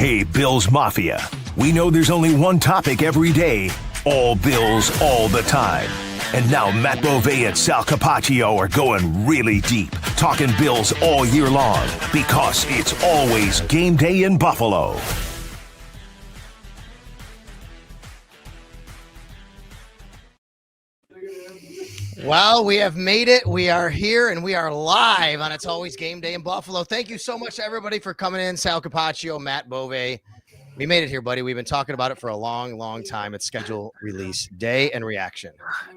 Hey, Bills Mafia. We know there's only one topic every day. All Bills, all the time. And now Matt Beauvais and Sal Capaccio are going really deep, talking Bills all year long, because it's always game day in Buffalo. Well, we have made it. We are here, and we are live on It's Always Game Day in Buffalo. Thank you so much to everybody for coming in. Sal Capaccio, Matt Beauvais. We made it here, buddy. We've been talking about it for a long, long time. It's schedule release day and reaction.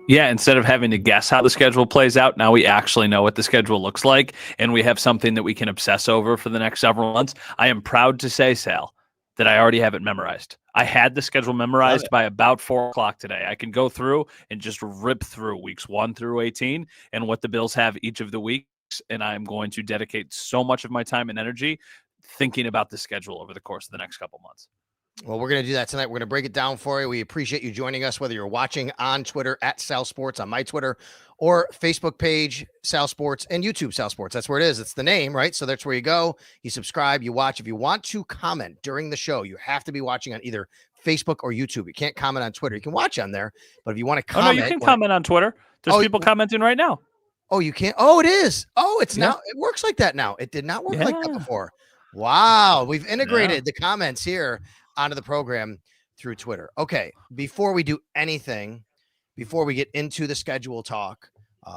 Yeah, instead of having to guess how the schedule plays out, now we actually know what the schedule looks like, and we have something that we can obsess over for the next several months. I am proud to say, Sal, that I already have it memorized. I had the schedule memorized by about 4 o'clock today. I can go through and just rip through weeks 1 through 18 and what the Bills have each of the weeks, and I'm going to dedicate so much of my time and energy thinking about the schedule over the course of the next couple months. Well, we're going to do that tonight. We're going to break it down for you. We appreciate you joining us, whether you're watching on Twitter at Sal Sports, on my Twitter, or Facebook page, Sal Sports, and YouTube, Sal Sports. That's where it is. It's the name, right? So that's where you go. You subscribe, you watch. If you want to comment during the show, you have to be watching on either Facebook or YouTube. You can't comment on Twitter. You can watch on there, but if you want to comment. Oh, no, you can comment on Twitter. There's people commenting right now. Oh, you can't? Oh, it is. Oh, it's now. It works like that now. It did not work like that before. Wow. We've integrated the comments here onto the program through Twitter. Okay, before we do anything, before we get into the schedule talk,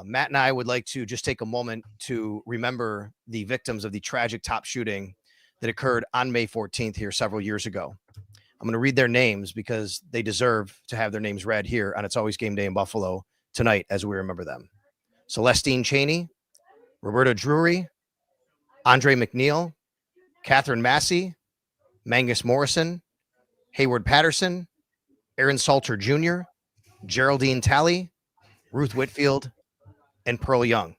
Matt and I would like to just take a moment to remember the victims of the tragic top shooting that occurred on May 14th here several years ago. I'm going to read their names because they deserve to have their names read here on It's Always Game Day in Buffalo tonight as we remember them. Celestine Chaney, Roberta Drury, Andre McNeil, Catherine Massey, Mangus Morrison, Hayward Patterson, Aaron Salter Jr., Geraldine Talley, Ruth Whitfield, and Pearl Young.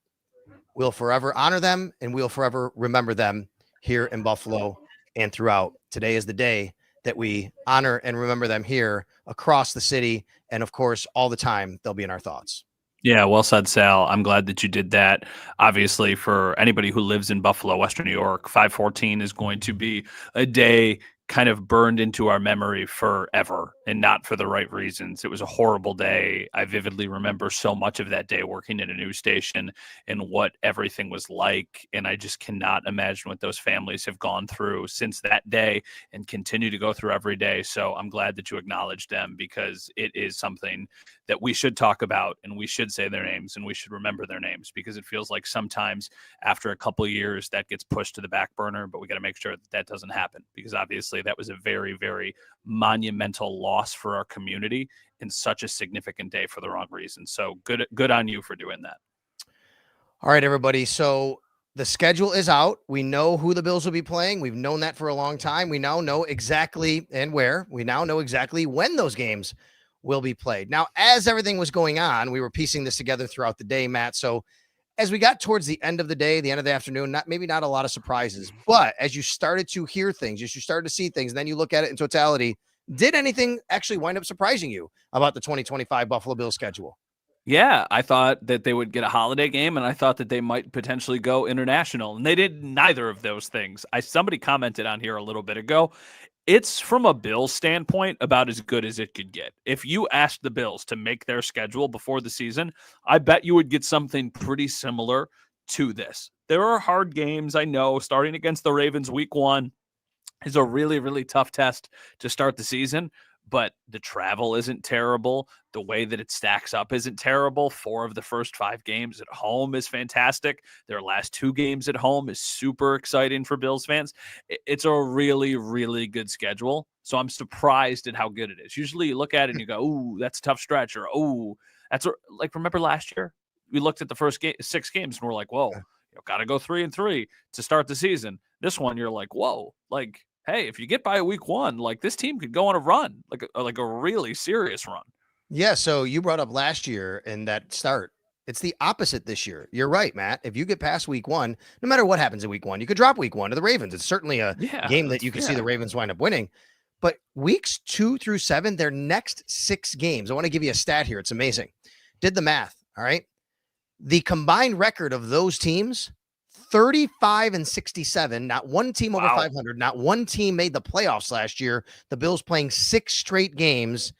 We'll forever honor them, and we'll forever remember them here in Buffalo and throughout. Today is the day that we honor and remember them here across the city, and of course, all the time, they'll be in our thoughts. Yeah, well said, Sal. I'm glad that you did that. Obviously, for anybody who lives in Buffalo, Western New York, 5/14 is going to be a day kind of burned into our memory forever, and not for the right reasons. It was a horrible day. I vividly remember so much of that day working at a news station and what everything was like. And I just cannot imagine what those families have gone through since that day and continue to go through every day. So I'm glad that you acknowledged them, because it is something that we should talk about, and we should say their names, and we should remember their names, because it feels like sometimes after a couple of years that gets pushed to the back burner, but we got to make sure that that doesn't happen, because obviously that was a very, very monumental loss for our community and such a significant day for the wrong reason. So good on you for doing that. All right, everybody. So the schedule is out. We know who the Bills will be playing. We've known that for a long time. We now know exactly and where. We now know exactly when those games will be played. Now, as everything was going on, we were piecing this together throughout the day, Matt. So as we got towards the end of the day, the end of the afternoon, maybe not a lot of surprises, but as you started to hear things, as you started to see things, and then you look at it in totality, did anything actually wind up surprising you about the 2025 Buffalo Bills schedule? Yeah, I thought that they would get a holiday game, and I thought that they might potentially go international, and they did neither of those things. Somebody commented on here a little bit ago. It's, from a Bills standpoint, about as good as it could get. If you asked the Bills to make their schedule before the season, I bet you would get something pretty similar to this. There are hard games, I know. Starting against the Ravens week 1 is a really, really tough test to start the season, but the travel isn't terrible. The way that it stacks up isn't terrible. 4 of the first 5 games at home is fantastic. Their last 2 games at home is super exciting for Bills fans. It's a really, really good schedule. So I'm surprised at how good it is. Usually you look at it and you go, ooh, that's a tough stretch, or ooh, that's like, remember last year? We looked at the first 6 games and we're like, whoa, got to go 3-3 to start the season. This one, you're like, whoa, like, hey, if you get by week 1, like, this team could go on a run, like a really serious run. Yeah, so you brought up last year in that start. It's the opposite this year. You're right, Matt. If you get past week 1, no matter what happens in week 1, you could drop week 1 to the Ravens. It's certainly a game that you could see the Ravens wind up winning. But weeks 2 through 7, their next 6 games, I want to give you a stat here. It's amazing. Did the math, all right? The combined record of those teams, 35-67. Not one team over Wow. 500. Not one team made the playoffs last year. The Bills playing 6 straight games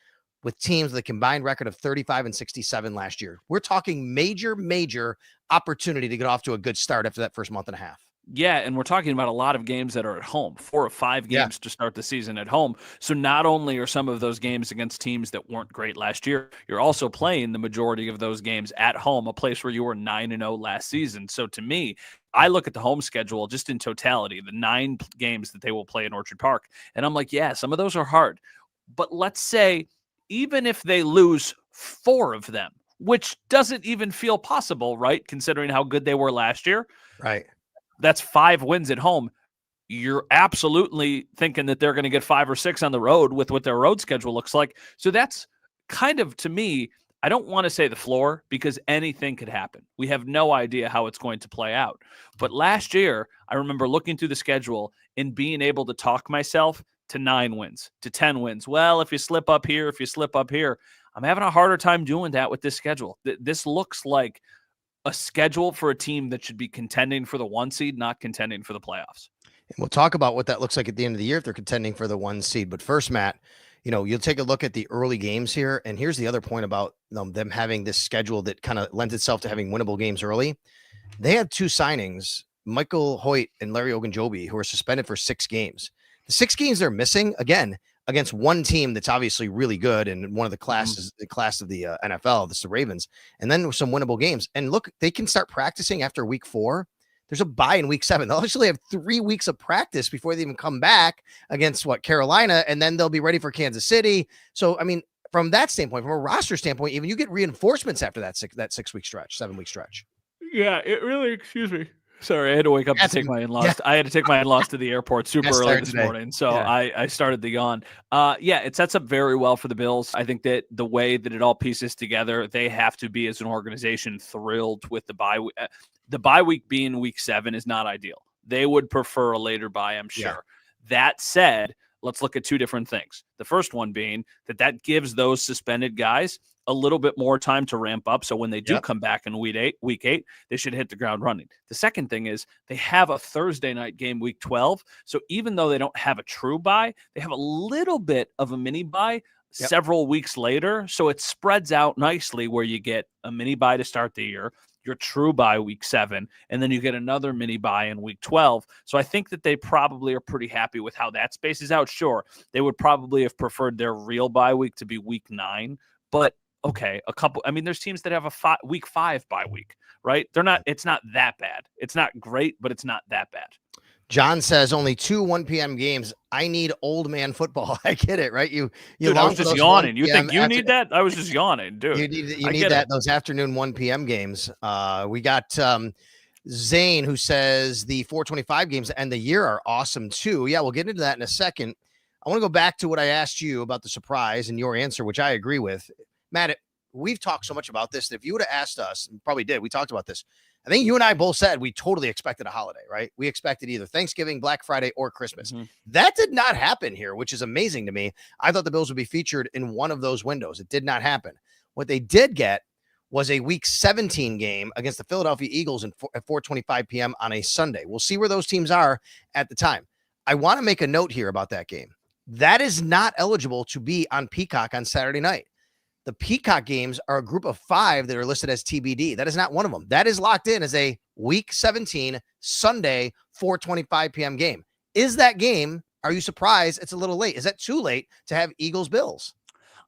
with teams with a combined record of 35-67 last year. We're talking major opportunity to get off to a good start after that first month and a half. Yeah, and we're talking about a lot of games that are at home, 4 or 5 games to start the season at home. So not only are some of those games against teams that weren't great last year, you're also playing the majority of those games at home, a place where you were 9-0 last season. So to me, I look at the home schedule just in totality, the 9 games that they will play in Orchard Park, and I'm like, yeah, some of those are hard. But let's say even if they lose 4 of them, which doesn't even feel possible, right, considering how good they were last year. Right. That's 5 wins at home. You're absolutely thinking that they're going to get 5 or 6 on the road with what their road schedule looks like. So that's kind of, to me, I don't want to say the floor because anything could happen. We have no idea how it's going to play out. But last year, I remember looking through the schedule and being able to talk myself to 9 wins, to 10 wins. Well, if you slip up here, I'm having a harder time doing that with this schedule. This looks like a schedule for a team that should be contending for the 1 seed, not contending for the playoffs. And we'll talk about what that looks like at the end of the year if they're contending for the 1 seed. But first, Matt, you'll take a look at the early games here. And here's the other point about them having this schedule that kind of lends itself to having winnable games early. They had 2 signings, Michael Hoyt and Larry Ogunjobi, who are suspended for 6 games. The 6 games they're missing, again, against one team that's obviously really good and one of the classes, the class of the NFL, that's the Ravens, and then some winnable games. And look, they can start practicing after week 4. There's a bye in week 7. They'll actually have 3 weeks of practice before they even come back against Carolina, and then they'll be ready for Kansas City. So, I mean, from that standpoint, from a roster standpoint, even you get reinforcements after that 6-week stretch, 7-week stretch. Yeah, it really, excuse me. Sorry, I had to wake up to take my in-laws. Yeah. I had to take my in-laws to the airport super early this morning, so Yeah. I started the yawn. It sets up very well for the Bills. I think that the way that it all pieces together, they have to be, as an organization, thrilled with the bye. The bye week being week 7 is not ideal. They would prefer a later bye, I'm sure. Yeah. That said, let's look at 2 different things. The first one being that gives those suspended guys a little bit more time to ramp up. So when they do come back in week 8, they should hit the ground running. The second thing is they have a Thursday night game, week 12. So even though they don't have a true bye, they have a little bit of a mini bye several weeks later. So it spreads out nicely where you get a mini bye to start the year, your true bye week 7, and then you get another mini bye in week 12. So I think that they probably are pretty happy with how that spaces out. Sure, they would probably have preferred their real bye week to be week 9, but okay, there's teams that have a week 5 bye week, right? It's not that bad. It's not great, but it's not that bad. John says only 2 1 p.m. games. I need old man football. I get it, right? You dude, I was just yawning. You think you need that? I was just yawning, dude. You need that, those afternoon 1 p.m. games. We got Zane, who says the 425 games to end the year are awesome too. Yeah, we'll get into that in a second. I want to go back to what I asked you about the surprise and your answer, which I agree with. Matt, we've talked so much about this that if you would have asked us, and probably did, we talked about this. I think you and I both said we totally expected a holiday, right? We expected either Thanksgiving, Black Friday, or Christmas. Mm-hmm. That did not happen here, which is amazing to me. I thought the Bills would be featured in one of those windows. It did not happen. What they did get was a week 17 game against the Philadelphia Eagles at 4:25 p.m. on a Sunday. We'll see where those teams are at the time. I want to make a note here about that game. That is not eligible to be on Peacock on Saturday night. The Peacock games are a group of 5 that are listed as TBD. That is not one of them. That is locked in as a week 17 Sunday 4:25 p.m. game. Is that game? Are you surprised it's a little late? Is that too late to have Eagles Bills?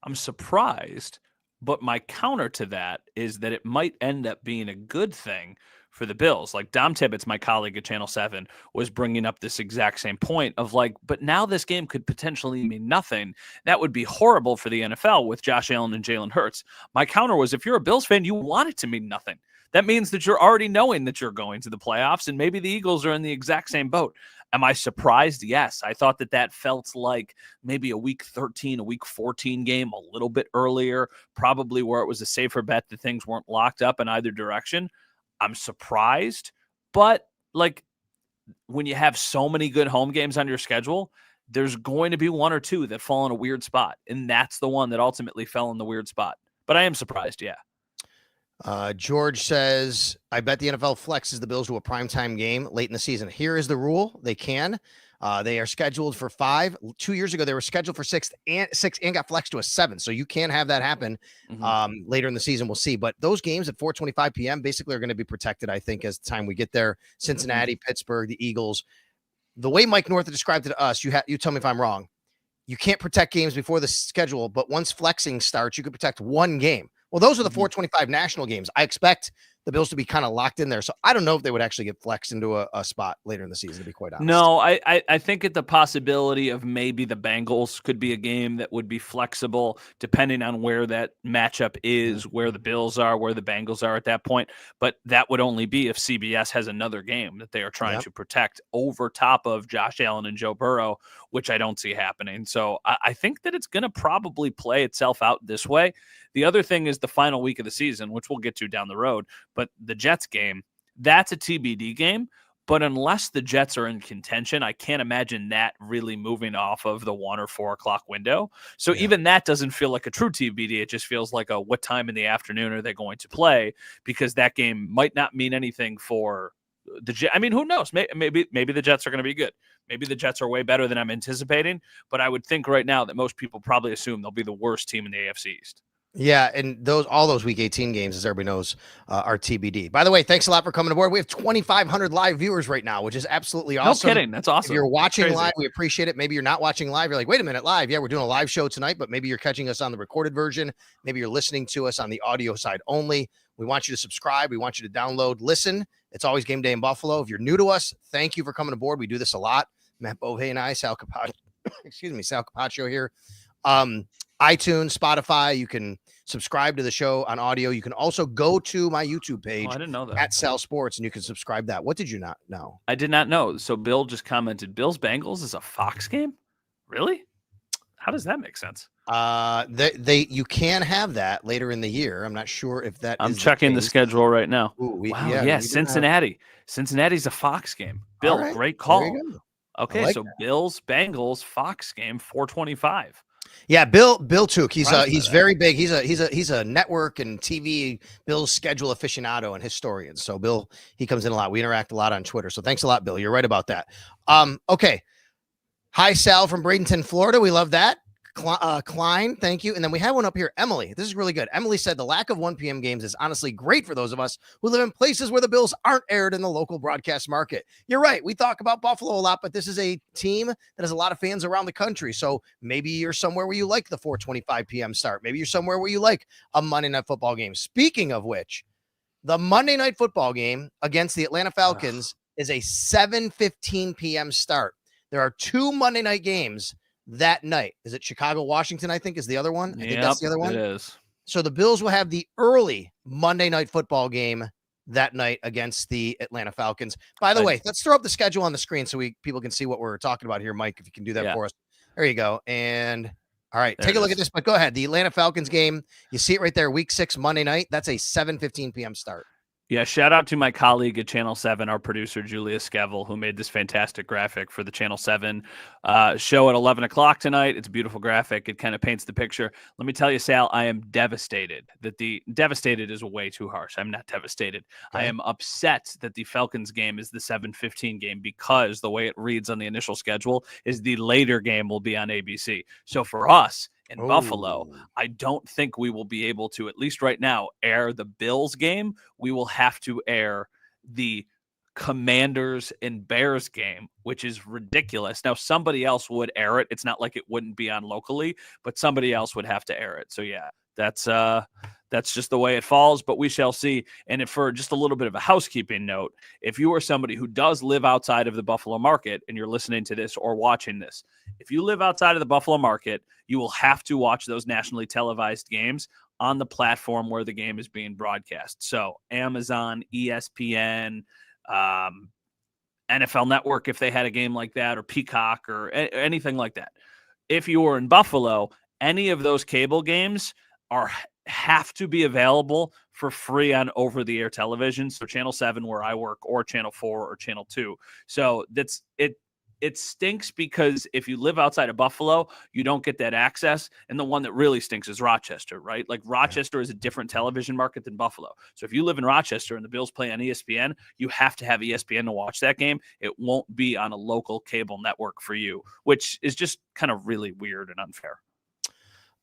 I'm surprised, but my counter to that is that it might end up being a good thing for the Bills. Like Dom Tibbetts, my colleague at Channel 7, was bringing up this exact same point of but now this game could potentially mean nothing. That would be horrible for the NFL with Josh Allen and Jalen Hurts. My counter was, if you're a Bills fan, you want it to mean nothing. That means that you're already knowing that you're going to the playoffs, and maybe the Eagles are in the exact same boat. Am I surprised? Yes. I thought that felt like maybe a week 13, a week 14 game a little bit earlier, probably where it was a safer bet that things weren't locked up in either direction. I'm surprised, but when you have so many good home games on your schedule, there's going to be 1 or 2 that fall in a weird spot, and that's the one that ultimately fell in the weird spot. But I am surprised, yeah. George says, I bet the NFL flexes the Bills to a primetime game late in the season. Here is the rule. They can. They are scheduled for 5. 2 years ago, they were scheduled for 6 and got flexed to a 7. So you can have that happen later in the season. We'll see. But those games at 4:25 p.m. basically are going to be protected, I think, as the time we get there. Cincinnati, Pittsburgh, the Eagles. The way Mike North described it to us, you tell me if I'm wrong. You can't protect games before the schedule, but once flexing starts, you can protect one game. Well, those are the 4:25 national games. I expect the Bills to be kind of locked in there. So I don't know if they would actually get flexed into a spot later in the season, to be quite honest. No, I think at the possibility of maybe the Bengals could be a game that would be flexible depending on where that matchup is, where the Bills are, where the Bengals are at that point. But that would only be if CBS has another game that they are trying to protect over top of Josh Allen and Joe Burrow, which I don't see happening. So I think that it's going to probably play itself out this way. The other thing is the final week of the season, which we'll get to down the road. But the Jets game, that's a TBD game. But unless the Jets are in contention, I can't imagine that really moving off of the 1 or 4 o'clock window. So even that doesn't feel like a true TBD. It just feels like a what time in the afternoon are they going to play? Because that game might not mean anything for the Jets. I mean, who knows? Maybe the Jets are going to be good. Maybe the Jets are way better than I'm anticipating. But I would think right now that most people probably assume they'll be the worst team in the AFC East. Yeah, and all those Week 18 games, as everybody knows, are TBD. By the way, thanks a lot for coming aboard. We have 2,500 live viewers right now, which is absolutely awesome. No kidding. That's awesome. If you're watching live, we appreciate it. Maybe you're not watching live. You're like, wait a minute, live. Yeah, we're doing a live show tonight, but maybe you're catching us on the recorded version. Maybe you're listening to us on the audio side only. We want you to subscribe. We want you to download, listen. It's always Game Day in Buffalo. If you're new to us, thank you for coming aboard. We do this a lot. Matt Bove and I, Sal Capaccio, Sal Capaccio here. iTunes, Spotify, you can subscribe to the show on audio. You can also go to my YouTube page. I didn't know that. At Sal Sports, and you can subscribe that. What did you not know? I did not know. So Bill just commented, Bills Bengals is a Fox game? Really? How does that make sense? You can have that later in the year. I'm not sure if that I'm checking the schedule right now. Ooh, wow, Cincinnati. Cincinnati's a Fox game. Bill, great call. Okay, so Bills Bengals Fox game 4:25. Yeah, Bill Took. He's very big. He's a network and TV Bills schedule aficionado and historian. So Bill, he comes in a lot. We interact a lot on Twitter. So thanks a lot, Bill. You're right about that. Okay. Hi, Sal from Bradenton, Florida. We love that. Klein, thank you. And then we have one up here, Emily. This is really good. Emily said the lack of 1 p.m. games is honestly great for those of us who live in places where the Bills aren't aired in the local broadcast market. You're right. We talk about Buffalo a lot, but this is a team that has a lot of fans around the country. So maybe you're somewhere where you like the 4:25 p.m. start. Maybe you're somewhere where you like a Monday Night Football game. Speaking of which, the Monday Night Football game against the Atlanta Falcons is a 7:15 p.m. start. There are 2 Monday night games that night. Is it Chicago, Washington, I think is the other one? I think that's the other one. It is. So the Bills will have the early Monday Night Football game that night against the Atlanta Falcons. By the way, let's throw up the schedule on the screen so people can see what we're talking about here, Mike, if you can do that for us. There you go. And all right, take a look at this, but go ahead. The Atlanta Falcons game, you see it right there, Week 6, Monday night. That's a 7:15 p.m. start. Yeah, shout out to my colleague at Channel 7, our producer, Julia Skevel, who made this fantastic graphic for the Channel 7 show at 11 o'clock tonight. It's a beautiful graphic. It kind of paints the picture. Let me tell you, Sal, I am devastated that devastated is way too harsh. I'm not devastated. Okay. I am upset that the Falcons game is the 7:15 game because the way it reads on the initial schedule is the later game will be on ABC. So for us, in Buffalo, I don't think we will be able to, at least right now, air the Bills game. We will have to air the Commanders and Bears game, which is ridiculous. Now, somebody else would air it. It's not like it wouldn't be on locally, but somebody else would have to air it. So, yeah, that's just the way it falls, but we shall see. And for just a little bit of a housekeeping note, if you are somebody who does live outside of the Buffalo market and you're listening to this or watching this, if you live outside of the Buffalo market, you will have to watch those nationally televised games on the platform where the game is being broadcast. So Amazon, ESPN, NFL Network, if they had a game like that, or Peacock or anything like that. If you are in Buffalo, any of those cable games have to be available for free on over-the-air television. So Channel 7, where I work, or Channel 4 or Channel 2. So it stinks because if you live outside of Buffalo, you don't get that access. And the one that really stinks is Rochester, right? Like Rochester is a different television market than Buffalo. So if you live in Rochester and the Bills play on ESPN, you have to have ESPN to watch that game. It won't be on a local cable network for you, which is just kind of really weird and unfair.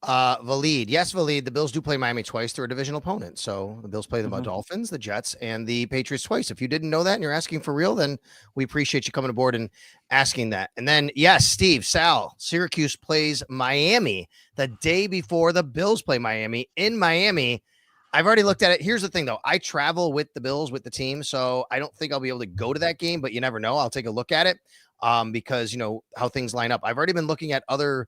Valid. Yes, Valid. The Bills do play Miami twice. They're a divisional opponent. So the Bills play the Dolphins, the Jets, and the Patriots twice. If you didn't know that and you're asking for real, then we appreciate you coming aboard and asking that. And then, yes, Steve, Sal, Syracuse plays Miami the day before the Bills play Miami in Miami. I've already looked at it. Here's the thing, though. I travel with the Bills, with the team, so I don't think I'll be able to go to that game, but you never know. I'll take a look at it because, you know, how things line up. I've already been looking at other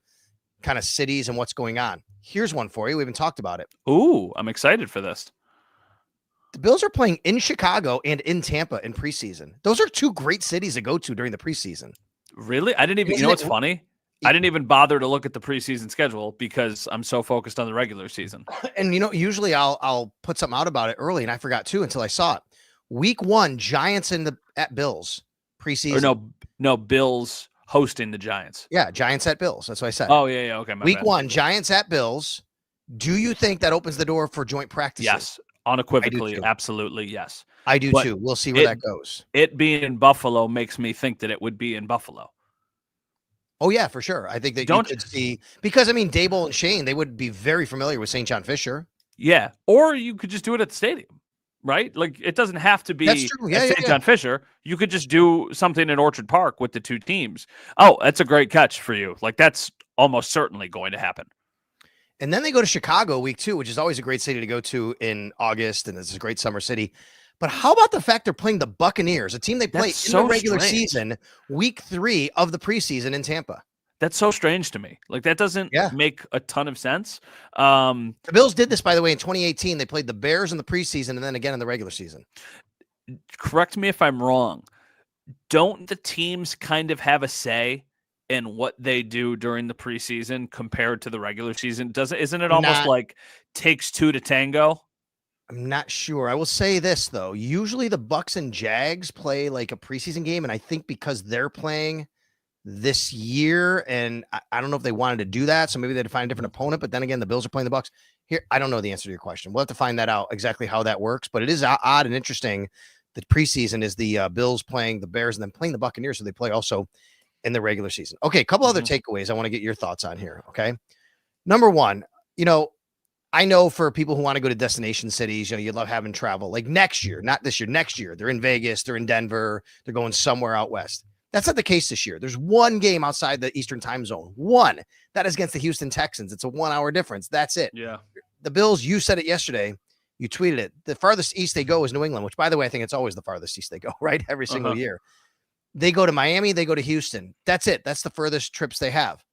kind of cities and what's going on. Here's one for you. We haven't talked about it. Ooh, I'm excited for this. The Bills are playing in Chicago and in Tampa in preseason. Those are two great cities to go to during the preseason. Really? I didn't even, you know what's funny? I didn't even bother to look at the preseason schedule because I'm so focused on the regular season. And, you know, usually I'll put something out about it early, and I forgot too until I saw it. Week 1, Giants at Bills preseason. Or no, Bills hosting the Giants. Yeah, Giants at Bills. That's what I said. Oh, yeah. Okay. Week 1, Giants at Bills. Do you think that opens the door for joint practices? Yes, unequivocally, absolutely, yes. I do too. We'll see where that goes. It being in Buffalo makes me think that it would be in Buffalo. Oh, yeah, for sure. I think that you could see, because, I mean, Dable and Shane, they would be very familiar with St. John Fisher. Yeah, or you could just do it at the stadium, right? Like, it doesn't have to be at St. John Fisher. You could just do something in Orchard Park with the two teams. Oh, that's a great catch for you. Like, that's almost certainly going to happen. And then they go to Chicago week 2, which is always a great city to go to in August, and it's a great summer city. But how about the fact they're playing the Buccaneers, a team they play in the regular season, week 3 of the preseason in Tampa? That's so strange to me. Like, that doesn't make a ton of sense. The Bills did this, by the way, in 2018. They played the Bears in the preseason and then again in the regular season. Correct me if I'm wrong. Don't the teams kind of have a say in what they do during the preseason compared to the regular season? Isn't it almost like takes two to tango? I'm not sure. I will say this, though. Usually the Bucks and Jags play like a preseason game, and I think because they're playing this year, and I don't know if they wanted to do that, so maybe they'd find a different opponent, but then again, the Bills are playing the Bucks. Here, I don't know the answer to your question. We'll have to find that out, exactly how that works, but it is odd and interesting that preseason is the Bills playing the Bears and then playing the Buccaneers, so they play also in the regular season. Okay, a couple other takeaways I want to get your thoughts on here, okay? Number one, you know, I know for people who want to go to destination cities, you know, you love having travel. Like next year, not this year, next year, they're in Vegas, they're in Denver, they're going somewhere out west. That's not the case this year. There's one game outside the Eastern time zone. One. That is against the Houston Texans. It's a 1 hour difference. That's it. Yeah. The Bills, you said it yesterday. You tweeted it. The farthest east they go is New England, which, by the way, I think it's always the farthest east they go, right? Every single year. They go to Miami. They go to Houston. That's it. That's the furthest trips they have.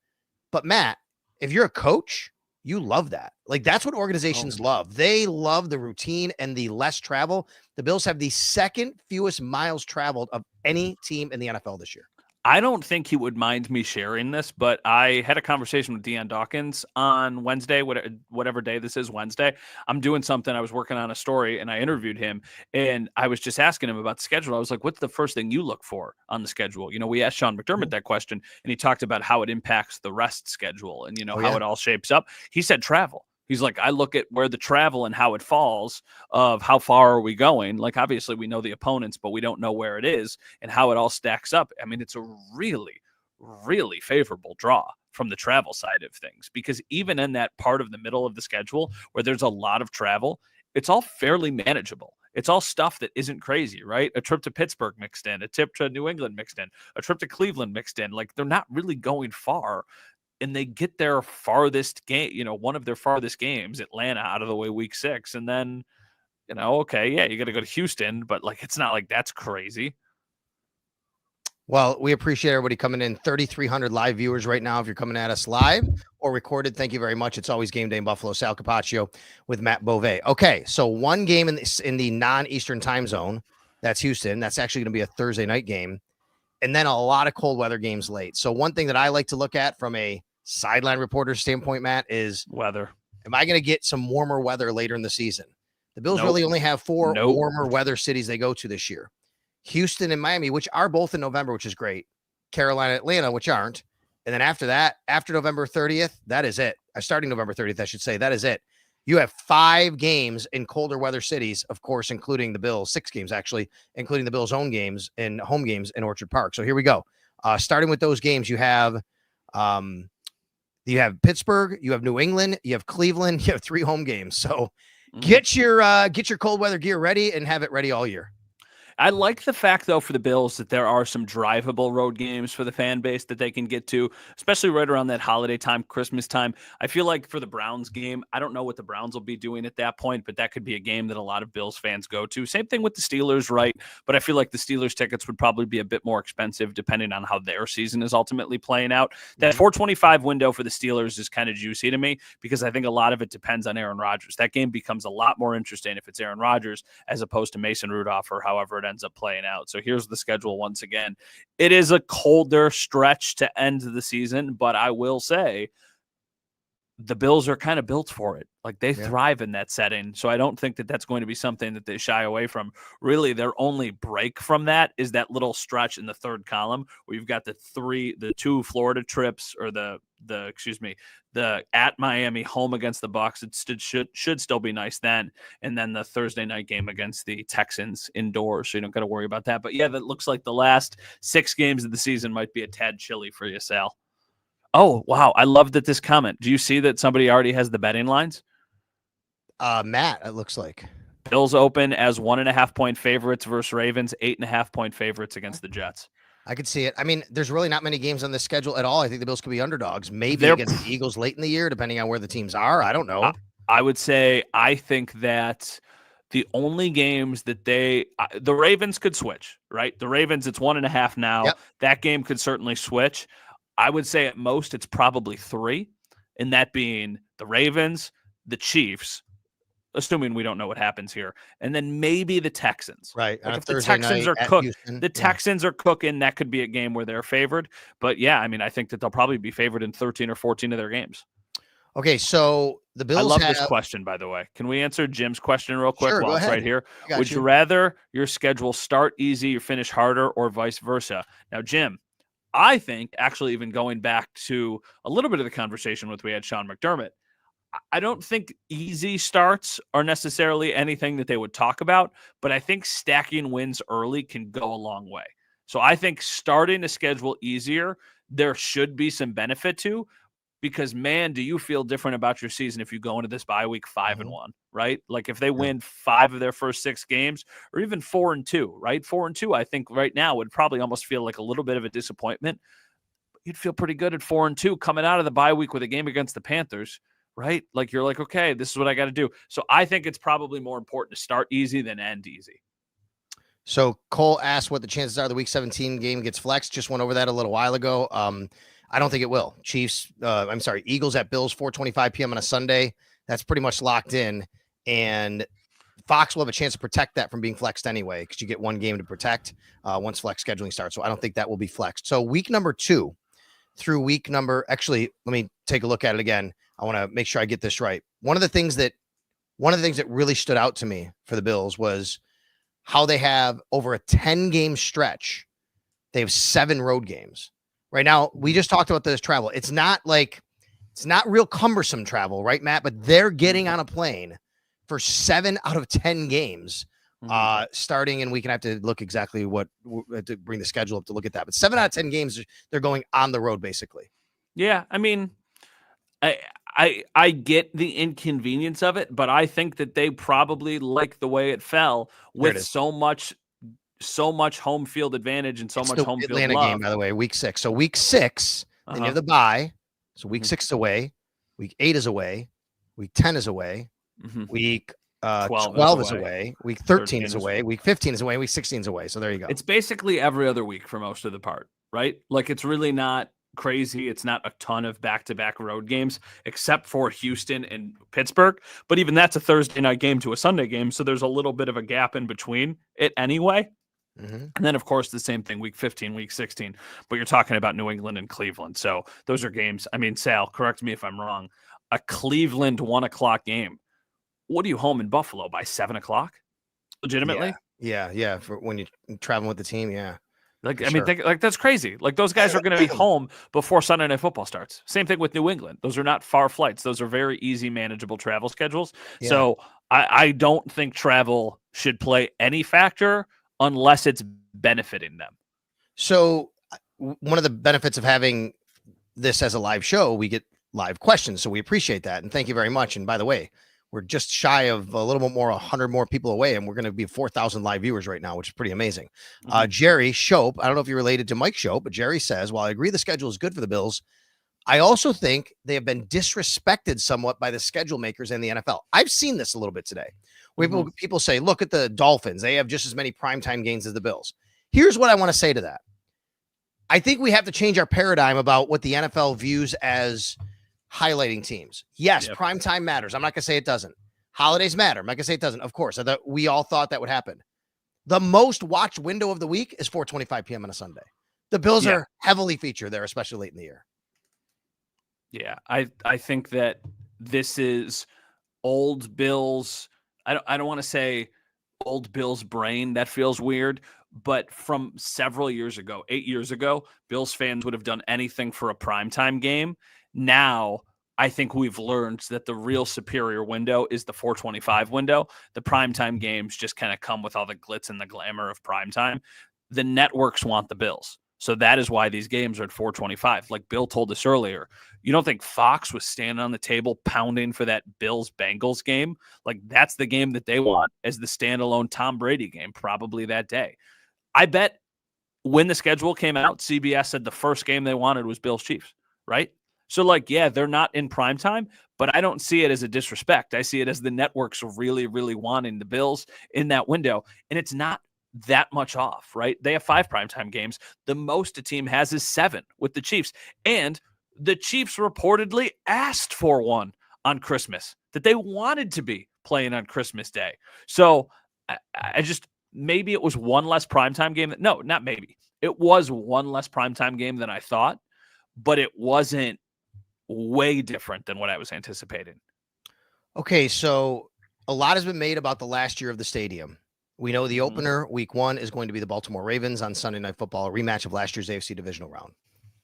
But, Matt, if you're a coach, you love that. Like, that's what organizations love. They love the routine and the less travel. The Bills have the second fewest miles traveled of any team in the NFL this year. I don't think he would mind me sharing this, but I had a conversation with Deion Dawkins on Wednesday, whatever day this is, Wednesday. I'm doing something. I was working on a story, and I interviewed him, and I was just asking him about the schedule. I was like, what's the first thing you look for on the schedule? You know, we asked Sean McDermott that question, and he talked about how it impacts the rest schedule and, you know, how it all shapes up. He said travel. He's like, I look at where the travel and how it falls of how far are we going? Like, obviously we know the opponents, but we don't know where it is and how it all stacks up. I mean, it's a really, really favorable draw from the travel side of things, because even in that part of the middle of the schedule where there's a lot of travel, it's all fairly manageable. It's all stuff that isn't crazy, right? A trip to Pittsburgh mixed in, a trip to New England mixed in, a trip to Cleveland mixed in. Like, they're not really going far. And they get their farthest game, you know, one of their farthest games, Atlanta, out of the way week 6. And then, you know, okay, yeah, you got to go to Houston, but like, it's not like that's crazy. Well, we appreciate everybody coming in. 3,300 live viewers right now. If you're coming at us live or recorded, thank you very much. It's always Game Day in Buffalo. Sal Capaccio with Matt Beauvais. Okay, so one game in the non-Eastern time zone. That's Houston. That's actually going to be a Thursday night game. And then a lot of cold weather games late. So one thing that I like to look at from a sideline reporter standpoint, Matt, is weather. Am I going to get some warmer weather later in the season? The Bills really only have 4 warmer weather cities they go to this year. Houston and Miami, which are both in November, which is great. Carolina, Atlanta, which aren't. And then after that, after November 30th, that is it. Starting November 30th, I should say, that is it. You have 5 games in colder weather cities, of course, including the Bills, 6 games actually, including the Bills' own games and home games in Orchard Park. So here we go. Starting with those games, you have Pittsburgh, you have New England, you have Cleveland, you have 3 home games. So get your cold weather gear ready and have it ready all year. I like the fact, though, for the Bills that there are some drivable road games for the fan base that they can get to, especially right around that holiday time, Christmas time. I feel like for the Browns game, I don't know what the Browns will be doing at that point, but that could be a game that a lot of Bills fans go to. Same thing with the Steelers, right? But I feel like the Steelers tickets would probably be a bit more expensive depending on how their season is ultimately playing out. That 425 window for the Steelers is kind of juicy to me because I think a lot of it depends on Aaron Rodgers. That game becomes a lot more interesting if it's Aaron Rodgers as opposed to Mason Rudolph or however it ends up playing out. So here's the schedule once again. It is a colder stretch to end the season, but I will say the Bills are kind of built for it. Like they thrive in that setting. So I don't think that that's going to be something that they shy away from. Really, their only break from that is that little stretch in the third column where you've got the 2 Florida trips or the at Miami, home against the Bucs. It should still be nice then. And then the Thursday night game against the Texans indoors. So you don't got to worry about that. But yeah, that looks like the last 6 games of the season might be a tad chilly for you, Sal. Oh, wow. I love that this comment. Do you see that somebody already has the betting lines? Matt, it looks like. Bills open as 1.5-point favorites versus Ravens, 8.5-point favorites against the Jets. I could see it. I mean, there's really not many games on the schedule at all. I think the Bills could be underdogs, maybe against the Eagles late in the year, depending on where the teams are. I don't know. I would say I think that the only games that the Ravens could switch, right? The Ravens, it's 1.5 now. Yep. That game could certainly switch. I would say at most it's probably 3, and that being the Ravens, the Chiefs, assuming we don't know what happens here, and then maybe the Texans. Right. Like if the Texans are cooked, Texans are cooking, that could be a game where they're favored. But yeah, I mean, I think that they'll probably be favored in 13 or 14 of their games. Okay, so the Bills. I love this question, by the way. Can we answer Jim's question real quick while it's right here? Would you rather your schedule start easy or finish harder, or vice versa? Now, Jim, I think actually even going back to a little bit of the conversation we had Sean McDermott, I don't think easy starts are necessarily anything that they would talk about, but I think stacking wins early can go a long way. So I think starting a schedule easier, there should be some benefit to, because man, do you feel different about your season if you go into this bye week 5-1, right? Like if they win 5 of their first 6 games, or even 4-2, right? 4-2, I think right now would probably almost feel like a little bit of a disappointment. You'd feel pretty good at 4-2 coming out of the bye week with a game against the Panthers, right? Like you're like, okay, this is what I got to do. So I think it's probably more important to start easy than end easy. So Cole asked what the chances are the week 17 game gets flexed. Just went over that a little while ago. I don't think it will. Eagles at Bills, 4:25 p.m. on a Sunday. That's pretty much locked in. And Fox will have a chance to protect that from being flexed anyway, because you get one game to protect once flex scheduling starts. So I don't think that will be flexed. So week number 2 through actually, let me take a look at it again. I want to make sure I get this right. One of the things that really stood out to me for the Bills was how they have over a 10-game stretch. They have 7 road games. Right now, we just talked about this travel. It's not real cumbersome travel, right, Matt? But they're getting on a plane for 7 out of 10 games, starting, and we can have to look exactly to bring the schedule up to look at that. But 7 out of 10 games, they're going on the road, basically. Yeah, I mean, I get the inconvenience of it, but I think that they probably like the way it fell with so much home field advantage and so much home field Atlanta love. Game, by the way, week 6. So week 6, then you have the bye. So week 6 is away, week 8 is away, week 10 is away, week 12 is away, week 13 is away, week 15 is away, week 16 is away. So there you go. It's basically every other week for most of the part, right? Like it's really not crazy. It's not a ton of back-to-back road games, except for Houston and Pittsburgh. But even that's a Thursday night game to a Sunday game. So there's a little bit of a gap in between it anyway. And then, of course, the same thing, week 15, week 16. But you're talking about New England and Cleveland. So those are games. I mean, Sal, correct me if I'm wrong. A Cleveland 1:00 game. What are you home in Buffalo by 7:00? Legitimately? Yeah. For when you're traveling with the team. Yeah. Like, For I mean, sure. that's crazy. Like, those guys are going to be home before Sunday Night Football starts. Same thing with New England. Those are not far flights. Those are very easy, manageable travel schedules. Yeah. So I don't think travel should play any factor unless it's benefiting them. So one of the benefits of having this as a live show, we get live questions. So we appreciate that. And thank you very much. And by the way, we're just shy of a little bit more, 100 more people away. And we're going to be 4,000 live viewers right now, which is pretty amazing. Jerry Shope, I don't know if you're related to Mike Shope, but Jerry says, while I agree the schedule is good for the Bills, I also think they have been disrespected somewhat by the schedule makers and the NFL. I've seen this a little bit today. People say, look at the Dolphins. They have just as many primetime games as the Bills. Here's what I want to say to that. I think we have to change our paradigm about what the NFL views as highlighting teams. Yes, primetime matters. I'm not going to say it doesn't. Holidays matter. I'm not going to say it doesn't. Of course, we all thought that would happen. The most watched window of the week is 4:25 p.m. on a Sunday. The Bills are heavily featured there, especially late in the year. Yeah, I think that this is old Bills. I don't want to say old Bills brain. That feels weird. But from several years ago, 8 years ago, Bills fans would have done anything for a primetime game. Now, I think we've learned that the real superior window is the 4:25 window. The primetime games just kind of come with all the glitz and the glamour of primetime. The networks want the Bills. So that is why these games are at 4:25. Like Bill told us earlier, you don't think Fox was standing on the table pounding for that Bills-Bengals game? Like, that's the game that they want as the standalone Tom Brady game probably that day. I bet when the schedule came out, CBS said the first game they wanted was Bills-Chiefs, right? So, like, yeah, they're not in primetime, but I don't see it as a disrespect. I see it as the networks really, really wanting the Bills in that window, and it's not that much off, right? They have 5 primetime games. The most a team has is 7 with the Chiefs, and the Chiefs reportedly asked for one on Christmas, that they wanted to be playing on Christmas Day. So I just, maybe it was one less primetime game. No, not maybe. It was one less primetime game than I thought, but it wasn't way different than what I was anticipating. Okay, so a lot has been made about the last year of the stadium. We know the opener, week 1, is going to be the Baltimore Ravens on Sunday Night Football, a rematch of last year's AFC divisional round.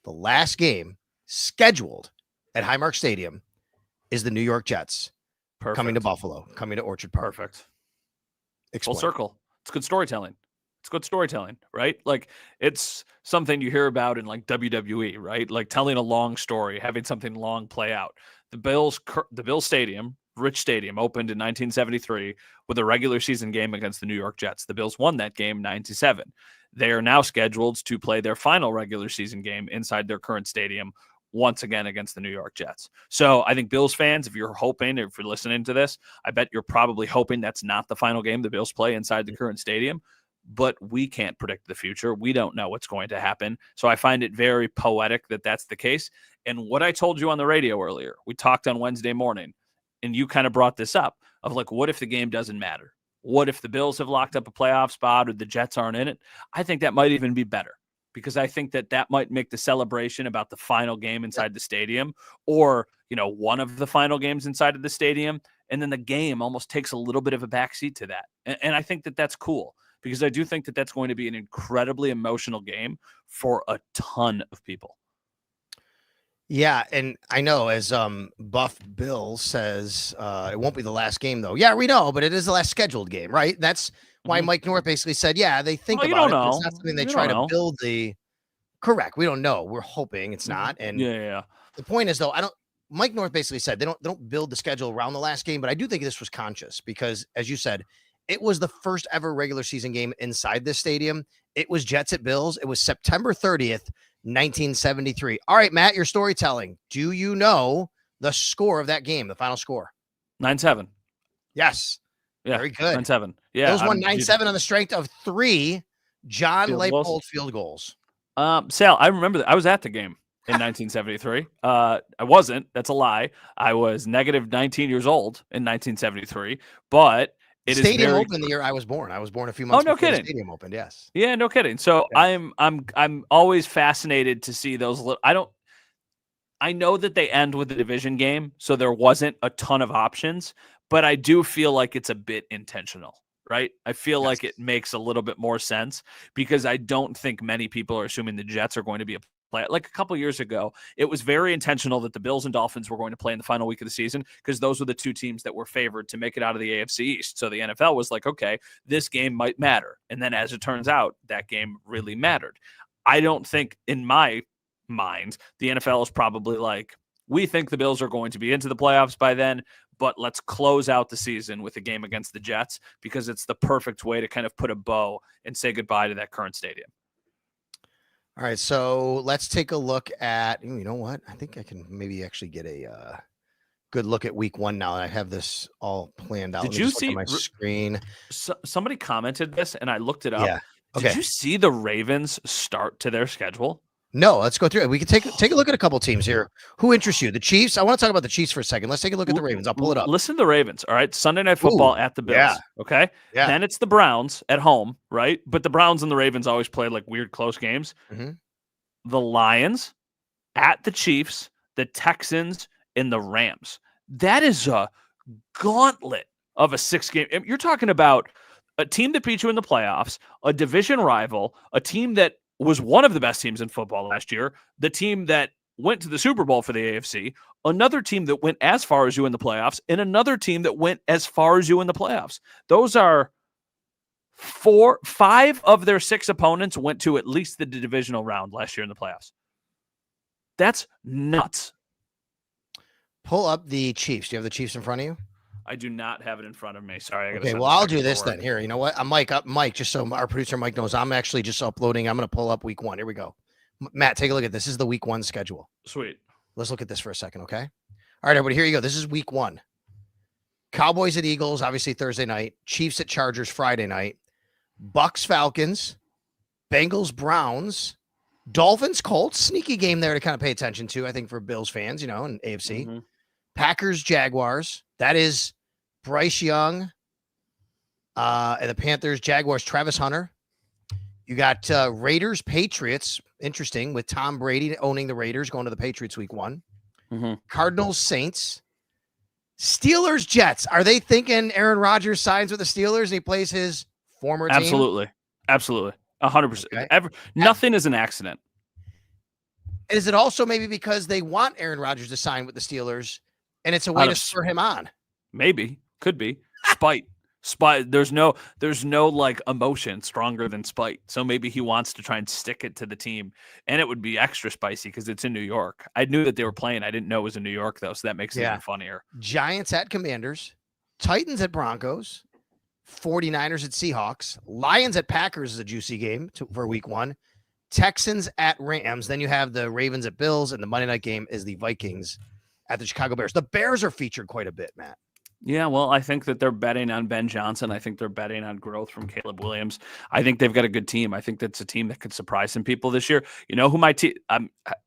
The last game scheduled at Highmark Stadium is the New York Jets coming to Buffalo, coming to Orchard Park. Perfect. Explain. Full circle. It's good storytelling. It's good storytelling, right? Like, it's something you hear about in like WWE, right? Like telling a long story, having something long play out. The Bills Stadium, Rich Stadium, opened in 1973 with a regular season game against the New York Jets. The Bills won that game 9-7. They are now scheduled to play their final regular season game inside their current stadium once again against the New York Jets. So I think Bills fans, if you're hoping, if you're listening to this, I bet you're probably hoping that's not the final game the Bills play inside the current stadium. But we can't predict the future. We don't know what's going to happen. So I find it very poetic that that's the case. And what I told you on the radio earlier, we talked on Wednesday morning, and you kind of brought this up of like, what if the game doesn't matter? What if the Bills have locked up a playoff spot or the Jets aren't in it? I think that might even be better, because I think that might make the celebration about the final game inside the stadium, or, one of the final games inside of the stadium, and then the game almost takes a little bit of a backseat to that. And I think that that's cool, because I do think that that's going to be an incredibly emotional game for a ton of people. Yeah, and I know, as Buff Bill says, it won't be the last game, though. Yeah, we know, but it is the last scheduled game, right? That's why Mike North basically said, yeah, they think about it, but it's not something they try to build the... Correct. We don't know. We're hoping it's not. And yeah. The point is, though, Mike North basically said they don't build the schedule around the last game, but I do think this was conscious because, as you said, it was the first ever regular season game inside this stadium. It was Jets at Bills. It was September 30th, 1973. All right, Matt, your storytelling. Do you know the score of that game, the final score? 9-7. Yes. Yeah. Very good. 9-7. Yeah. Those won 9-7 on the strength of 3 John Leipold field goals. Sal, I remember that. I was at the game in 1973. I wasn't. That's a lie. I was negative 19 years old in 1973, but Stadium opened the year I was born. I was born a few months before the stadium opened. Yes. Yeah, no kidding. So yeah. I'm always fascinated to see those. I know that they end with the division game, so there wasn't a ton of options, but I do feel like it's a bit intentional, right? I feel Yes. like it makes a little bit more sense because I don't think many people are assuming the Jets are going to be a play. Like a couple of years ago, it was very intentional that the Bills and Dolphins were going to play in the final week of the season because those were the two teams that were favored to make it out of the AFC East. So the NFL was like, okay, this game might matter. And then as it turns out, that game really mattered. I don't think, in my mind, the NFL is probably like, we think the Bills are going to be into the playoffs by then, but let's close out the season with a game against the Jets because it's the perfect way to kind of put a bow and say goodbye to that current stadium. All right, so let's take a look at, you know what? I think I can maybe actually get a good look at week 1 now. I have this all planned out. Did Let me you just look see at my screen? Somebody commented this and I looked it up. Yeah. Okay. Did you see the Ravens start to their schedule? No, let's go through it. We can take a look at a couple teams here. Who interests you? The Chiefs? I want to talk about the Chiefs for a second. Let's take a look at the Ravens. I'll pull it up. Listen to the Ravens, all right? Sunday Night Football at the Bills, yeah. okay? Yeah. Then it's the Browns at home, right? But the Browns and the Ravens always play like weird close games. Mm-hmm. The Lions at the Chiefs, the Texans, and the Rams. That is a gauntlet of a 6-game. You're talking about a team that beat you in the playoffs, a division rival, a team that was one of the best teams in football last year, the team that went to the Super Bowl for the AFC, another team that went as far as you in the playoffs, and another team that went as far as you in the playoffs. Those are 5 of their 6 opponents went to at least the divisional round last year in the playoffs. That's nuts. Pull up the Chiefs. Do you have the Chiefs in front of you? I do not have it in front of me. Sorry. Okay, well, I'll do this then. Here, you know what? I'm Mike, just so our producer Mike knows, I'm actually just uploading. I'm going to pull up week 1. Here we go. Matt, take a look at this. This is the week 1 schedule. Sweet. Let's look at this for a second, okay? All right, everybody, here you go. This is week 1. Cowboys at Eagles, obviously Thursday night. Chiefs at Chargers Friday night. Bucks Falcons. Bengals Browns. Dolphins Colts. Sneaky game there to kind of pay attention to, I think, for Bills fans, you know, and AFC. Mm-hmm. Packers Jaguars. That is Bryce Young and the Panthers, Jaguars, Travis Hunter. You got Raiders, Patriots. Interesting, with Tom Brady owning the Raiders, going to the Patriots week 1. Mm-hmm. Cardinals, Saints. Steelers, Jets. Are they thinking Aaron Rodgers signs with the Steelers and he plays his former team? Absolutely. 100%. Okay. Nothing is an accident. Is it also maybe because they want Aaron Rodgers to sign with the Steelers and it's a way to spur him on? Maybe. Could be. Spite. There's no like emotion stronger than spite. So maybe he wants to try and stick it to the team, and it would be extra spicy because it's in New York. I knew that they were playing. I didn't know it was in New York though, so that makes it even funnier. Giants at Commanders, Titans at Broncos, 49ers at Seahawks, Lions at Packers is a juicy game for week 1. Texans at Rams. Then you have the Ravens at Bills, and the Monday night game is the Vikings at the Chicago Bears. The Bears are featured quite a bit, Matt. Yeah, well, I think that they're betting on Ben Johnson. I think they're betting on growth from Caleb Williams. I think they've got a good team. I think that's a team that could surprise some people this year. You know who my team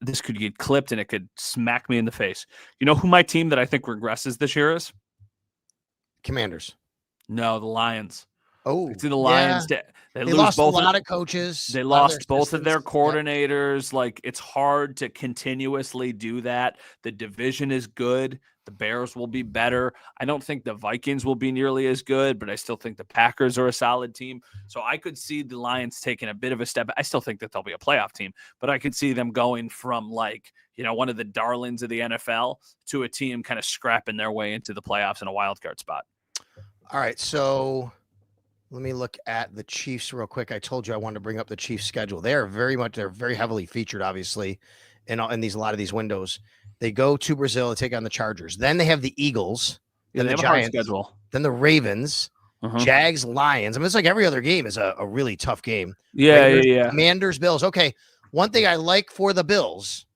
this could get clipped and it could smack me in the face. You know who my team that I think regresses this year is? Commanders. No, the Lions. Oh, see the Lions. Yeah. They lost both a lot of coaches. They lost both of their coordinators. Like, it's hard to continuously do that. The division is good. The Bears will be better. I don't think the Vikings will be nearly as good, but I still think the Packers are a solid team. So I could see the Lions taking a bit of a step. I still think that they'll be a playoff team, but I could see them going from, like, you know, one of the darlings of the NFL to a team kind of scrapping their way into the playoffs in a wild card spot. All right, so let me look at the Chiefs real quick. I told you I wanted to bring up the Chiefs schedule. They're very heavily featured, obviously, in a lot of these windows. They go to Brazil to take on the Chargers. Then they have the Eagles, then the Giants, schedule. Then the Ravens, Jags, Lions. I mean, it's like every other game is a really tough game. Yeah, Raiders, Commanders, Bills. Okay, one thing I like for the Bills,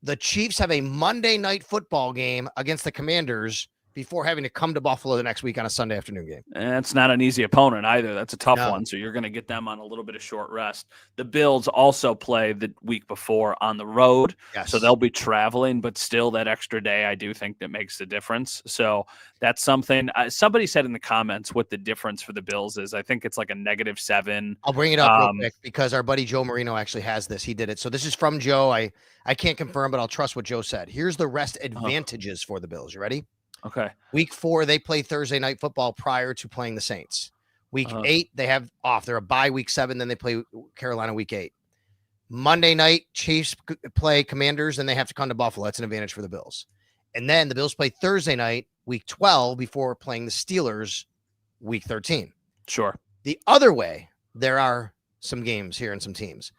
the Chiefs have a Monday night football game against the Commanders before having to come to Buffalo the next week on a Sunday afternoon game. And it's not an easy opponent either. That's a tough one. So you're going to get them on a little bit of short rest. The Bills also play the week before on the road. Yes. So they'll be traveling, but still that extra day, I do think that makes the difference. So that's something somebody said in the comments what the difference for the Bills is. I think it's like a -7. I'll bring it up real quick because our buddy Joe Marino actually has this. He did it. So this is from Joe. I can't confirm, but I'll trust what Joe said. Here's the rest advantages for the Bills. You ready? Okay. Week 4, they play Thursday night football prior to playing the Saints. Week 8, they have off. They're a bye week 7, then they play Carolina week 8. Monday night, Chiefs play Commanders, and they have to come to Buffalo. That's an advantage for the Bills. And then the Bills play Thursday night, week 12, before playing the Steelers week 13. Sure. The other way, there are some games here and some teams.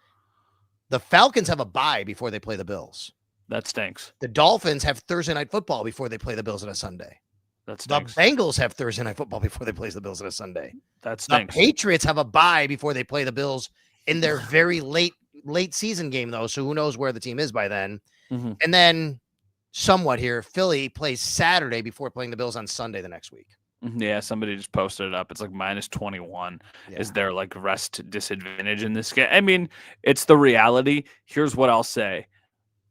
The Falcons have a bye before they play the Bills. That stinks. The Dolphins have Thursday night football before they play the Bills on a Sunday. That stinks. The Bengals have Thursday night football before they play the Bills on a Sunday. That stinks. The Patriots have a bye before they play the Bills in their very late season game, though. So who knows where the team is by then. Mm-hmm. And then somewhat here, Philly plays Saturday before playing the Bills on Sunday the next week. Yeah, somebody just posted it up. It's like -21 is their like rest disadvantage in this game. I mean, it's the reality. Here's what I'll say.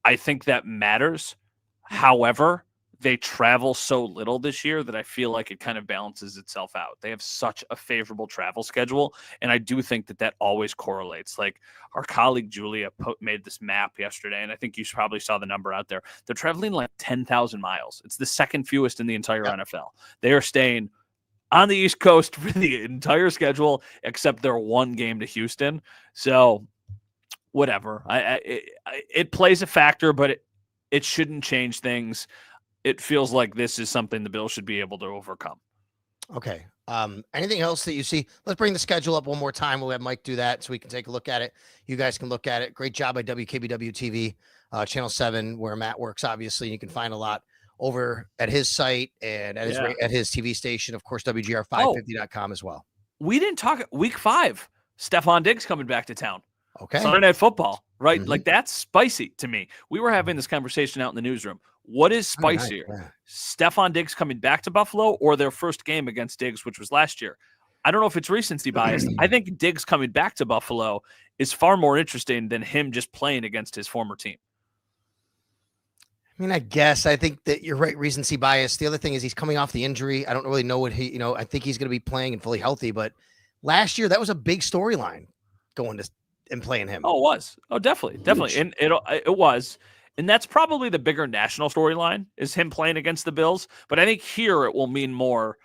I think that matters. However, they travel so little this year that I feel like it kind of balances itself out. They have such a favorable travel schedule, and I do think that always correlates. Like our colleague Julia made this map yesterday, and I think you probably saw the number out there. They're traveling like 10,000 miles. It's the second fewest in the entire NFL. They are staying on the East Coast for the entire schedule, except their one game to Houston. So whatever. It plays a factor, but it shouldn't change things. It feels like this is something the Bills should be able to overcome. Okay. Anything else that you see? Let's bring the schedule up one more time. We'll have Mike do that so we can take a look at it. You guys can look at it. Great job by WKBW TV, Channel 7, where Matt works, obviously. You can find a lot over at his site and at his TV station. Of course, WGR550.com as well. We didn't talk week 5. Stefon Diggs coming back to town. Okay. Sunday Night Football, right? Mm-hmm. Like that's spicy to me. We were having this conversation out in the newsroom. What is spicier? Stefon Diggs coming back to Buffalo or their first game against Diggs, which was last year? I don't know if it's recency bias. I think Diggs coming back to Buffalo is far more interesting than him just playing against his former team. I mean, I guess I think that you're right. Recency bias. The other thing is he's coming off the injury. I don't really know what I think he's going to be playing and fully healthy, but last year that was a big storyline going to and playing him. Oh, it was. Oh, definitely. And it was. And that's probably the bigger national storyline is him playing against the Bills. But I think here it will mean more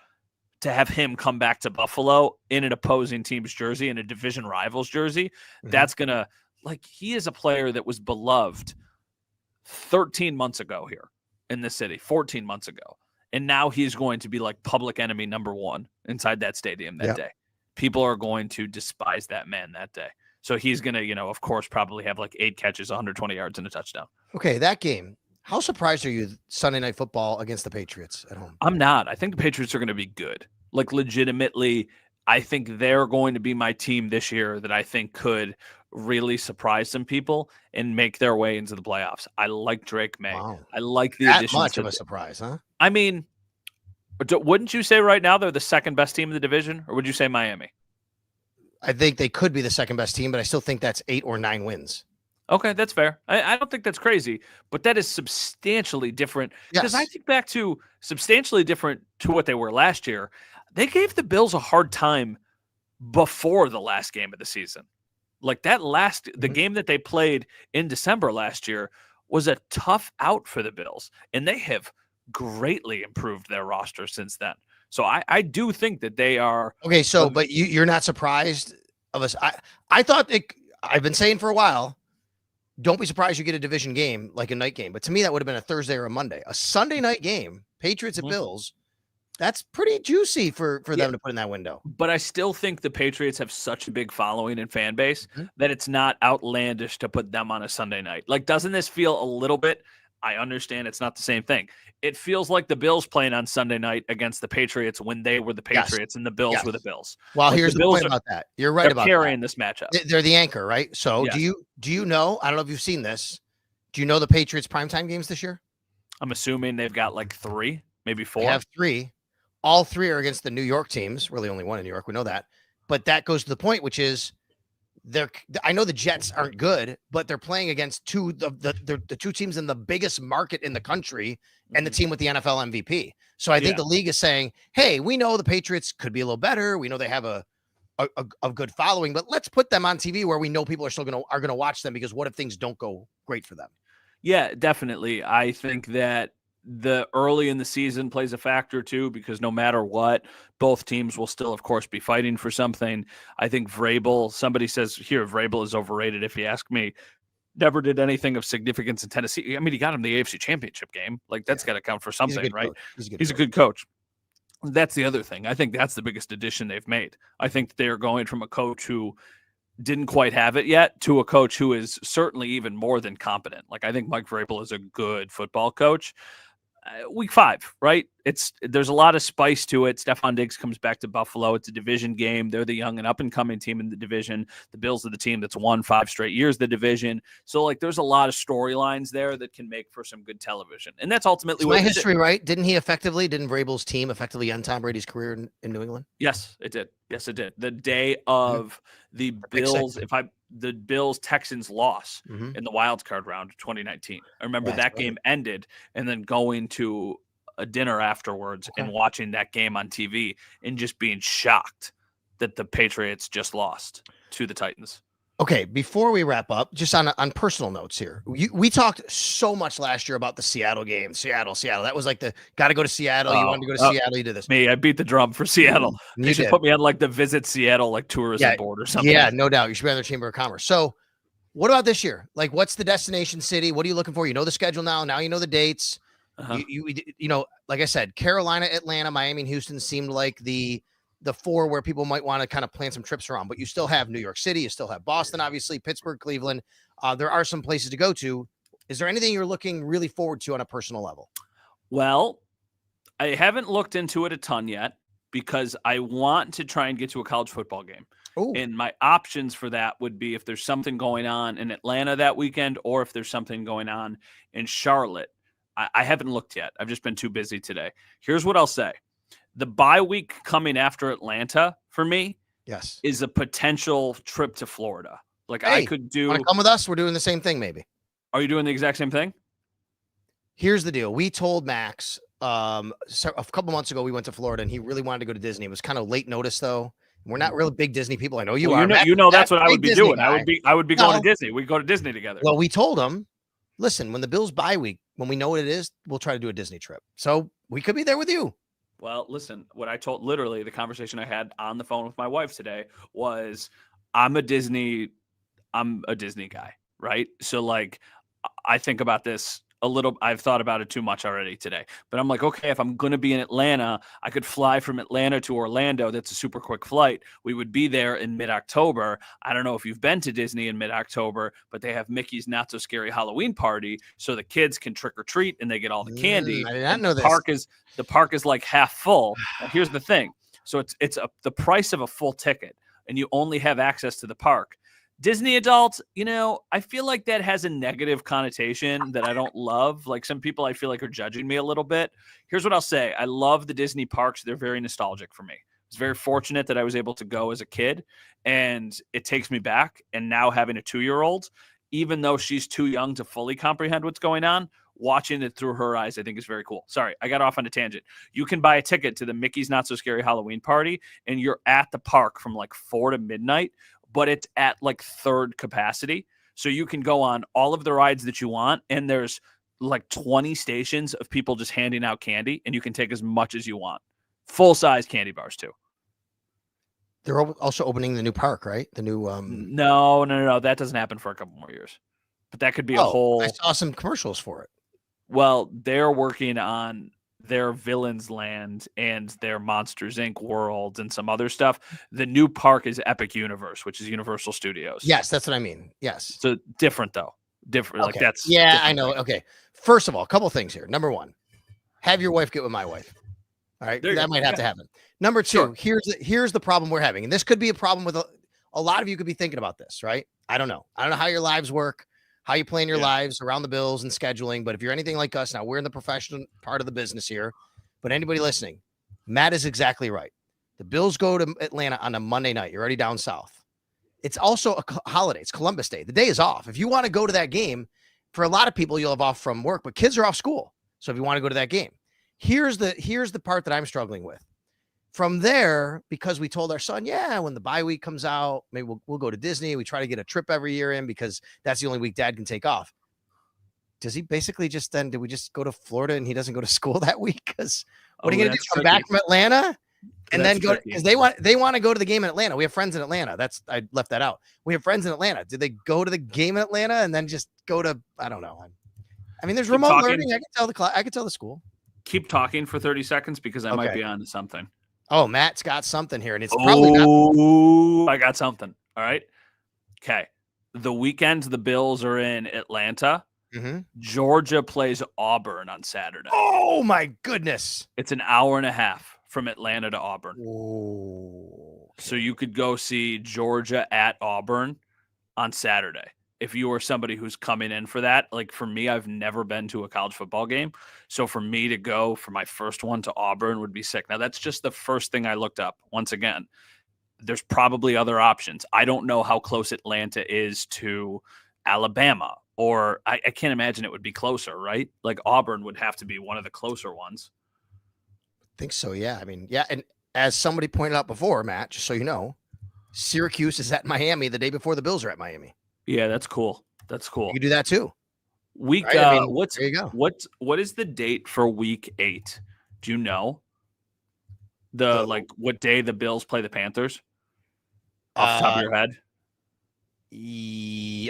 to have him come back to Buffalo in an opposing team's jersey, in a division rival's jersey. Mm-hmm. That's going to, he is a player that was beloved 13 months ago here in the city, 14 months ago. And now he's going to be like public enemy number 1 inside that stadium that day. People are going to despise that man that day. So he's going to, of course, probably have like 8 catches, 120 yards, and a touchdown. Okay, that game. How surprised are you Sunday Night Football against the Patriots at home? I'm not. I think the Patriots are going to be good. Like legitimately, I think they're going to be my team this year that I think could really surprise some people and make their way into the playoffs. I like Drake May. Wow. I like the addition. That much of a surprise, huh? I mean, wouldn't you say right now they're the second best team in the division, or would you say Miami? I think they could be the second best team, but I still think that's 8 or 9 wins. Okay, that's fair. I don't think that's crazy, but that is substantially different. Because I think back to substantially different to what they were last year. They gave the Bills a hard time before the last game of the season. Like the game that they played in December last year was a tough out for the Bills, and they have greatly improved their roster since then. So I do think that they are okay. So, but you're not surprised of us. I thought I've been saying for a while, don't be surprised you get a division game like a night game. But to me, that would have been a Thursday or a Monday. A Sunday night game, Patriots at Bills. That's pretty juicy for them to put in that window. But I still think the Patriots have such a big following and fan base that it's not outlandish to put them on a Sunday night. Like, doesn't this feel a little bit? I understand it's not the same thing. It feels like the Bills playing on Sunday night against the Patriots when they were the Patriots and the Bills were the Bills. Well, here's the point about that. You're right about carrying this matchup. They're the anchor, right? So do you know? I don't know if you've seen this. Do you know the Patriots primetime games this year? I'm assuming they've got like 3, maybe 4. They have 3. All 3 are against the New York teams. Really, only one in New York. We know that. But that goes to the point, which is I know the Jets aren't good, but they're playing against the 2 teams in the biggest market in the country and the team with the NFL MVP. So I think the league is saying, hey, we know the Patriots could be a little better. We know they have a good following, but let's put them on TV where we know people are still going to watch them, because what if things don't go great for them? Yeah, definitely. I think that the early in the season plays a factor too, because no matter what, both teams will still, of course, be fighting for something. I think Vrabel, somebody says here, Vrabel is overrated. If you ask me, never did anything of significance in Tennessee. I mean, he got him the AFC Championship game. Like, that's got to count for something, right? He's a good coach. That's the other thing. I think that's the biggest addition they've made. I think they're going from a coach who didn't quite have it yet to a coach who is certainly even more than competent. Like, I think Mike Vrabel is a good football coach. Week 5, right? There's a lot of spice to it. Stefon Diggs comes back to Buffalo. It's a division game. They're the young and up-and-coming team in the division. The Bills are the team that's won 5 straight years the division. So, like, there's a lot of storylines there that can make for some good television. And that's ultimately what my history, right? Didn't Vrabel's team effectively end Tom Brady's career in New England? Yes, it did. Yes, it did. The day of the Bills, the Bills-Texans loss in the wild card round of 2019. I remember that game ended, and then going to a dinner afterwards and watching that game on TV and just being shocked that the Patriots just lost to the Titans. Okay, before we wrap up, just on personal notes here, we talked so much last year about the Seattle game. Seattle. That was like the got to go to Seattle. You wanted to go to Seattle. You did this. I beat the drum for Seattle. They should put me on like the Visit Seattle like tourism board or something. Yeah, no doubt. You should be on the Chamber of Commerce. So, what about this year? Like, what's the destination city? What are you looking for? You know the schedule now. Now you know the dates. You know, like I said, Carolina, Atlanta, Miami, and Houston seemed like the 4 where people might want to kind of plan some trips around, but you still have New York City, you still have Boston, obviously, Pittsburgh, Cleveland. There are some places to go to. Is there anything you're looking really forward to on a personal level? Well, I haven't looked into it a ton yet because I want to try and get to a college football game. Ooh. And my options for that would be if there's something going on in Atlanta that weekend or if there's something going on in Charlotte. I haven't looked yet. I've just been too busy today. Here's what I'll say. The bye week coming after Atlanta for me is a potential trip to Florida. Like, I could do. Want to come with us? We're doing the same thing, maybe. Are you doing the exact same thing? Here's the deal. We told Max a couple months ago we went to Florida and he really wanted to go to Disney. It was kind of late notice though. We're not really big Disney people. I know you are. You know that's what I would be doing. I would be going to Disney. We'd go to Disney together. Well, we told him, listen, when the Bills bye week, when we know what it is, we'll try to do a Disney trip. So we could be there with you. Well, listen, what I told, literally the conversation I had on the phone with my wife today was I'm a Disney guy, right? So like, I think about this a little, I've thought about it too much already today, but I'm like, okay, if I'm going to be in Atlanta, I could fly from Atlanta to Orlando. That's a super quick flight. We would be there in mid-October. I don't know if you've been to Disney in mid-October, but they have Mickey's Not So Scary Halloween Party. So the kids can trick or treat and they get all the candy. I did not know this. The park is like half full. Now, here's the thing. So it's the price of a full ticket and you only have access to the park. Disney adults, you know, I feel like that has a negative connotation that I don't love. Like some people I feel like are judging me a little bit. Here's what I'll say. I love the Disney parks. They're very nostalgic for me. I was very fortunate that I was able to go as a kid and it takes me back. And now having a 2-year-old, even though she's too young to fully comprehend what's going on, watching it through her eyes, I think is very cool. Sorry, I got off on a tangent. You can buy a ticket to the Mickey's Not So Scary Halloween Party and you're at the park from like 4 to midnight. But it's at like third capacity. So you can go on all of the rides that you want. And there's like 20 stations of people just handing out candy. And you can take as much as you want. Full-size candy bars too. They're also opening the new park, right? The new... No. That doesn't happen for a couple more years. But that could be a whole... I saw some commercials for it. Well, they're working on their Villains Land and their Monsters Inc. world and some other stuff. The new park is Epic Universe, which is Universal Studios. Yes, that's what I mean. Yes. So different though. Different. Okay. Like that's I know. Okay. First of all, a couple things here. Number 1, have your wife get with my wife. All right. That might have to happen. Number 2, here's the problem we're having. And this could be a problem with a lot of you could be thinking about this, right? I don't know how your lives work, how you plan your lives around the Bills and scheduling. But if you're anything like us, now we're in the professional part of the business here, but anybody listening, Matt is exactly right. The Bills go to Atlanta on a Monday night. You're already down south. It's also a holiday. It's Columbus Day. The day is off. If you want to go to that game, for a lot of people, you'll have off from work, but kids are off school. So if you want to go to that game, here's the part that I'm struggling with. From there, because we told our son, when the bye week comes out, maybe we'll go to Disney. We try to get a trip every year in because that's the only week dad can take off. does he basically just then? Do we just go to Florida and he doesn't go to school that week? Because what are you going to do? that's Come tricky. back from Atlanta and That's then go tricky. because they want to go to the game in Atlanta. We have friends in Atlanta. I left that out. We have friends in Atlanta. Did they go to the game in Atlanta and then just go to? I don't know. I mean, there's Keep remote talking. learning. I can tell the school. Keep talking for 30 seconds because I might Okay. be on to something. Oh, Matt's got something here, and it's probably not. I got something. All right. Okay. The weekend the Bills are in Atlanta. Mm-hmm. Georgia plays Auburn on Saturday. Oh my goodness! It's an hour and a half from Atlanta to Auburn. Oh, okay. So you could go see Georgia at Auburn on Saturday. If you are somebody who's coming in for that, like for me, I've never been to a college football game. So for me to go for my first one to Auburn would be sick. Now, that's just the first thing I looked up. Once again, there's probably other options. I don't know how close Atlanta is to Alabama, or I can't imagine it would be closer, right? Like Auburn would have to be one of the closer ones. I think so, yeah. I mean, yeah, and as somebody pointed out before, Matt, just so you know, Syracuse is at Miami the day before the Bills are at Miami. Yeah, that's cool. That's cool. You can do that too. Week Right? I mean, what's there you go. what is the date for week 8? Do you know? Like what day the Bills play the Panthers? Off the top of your head?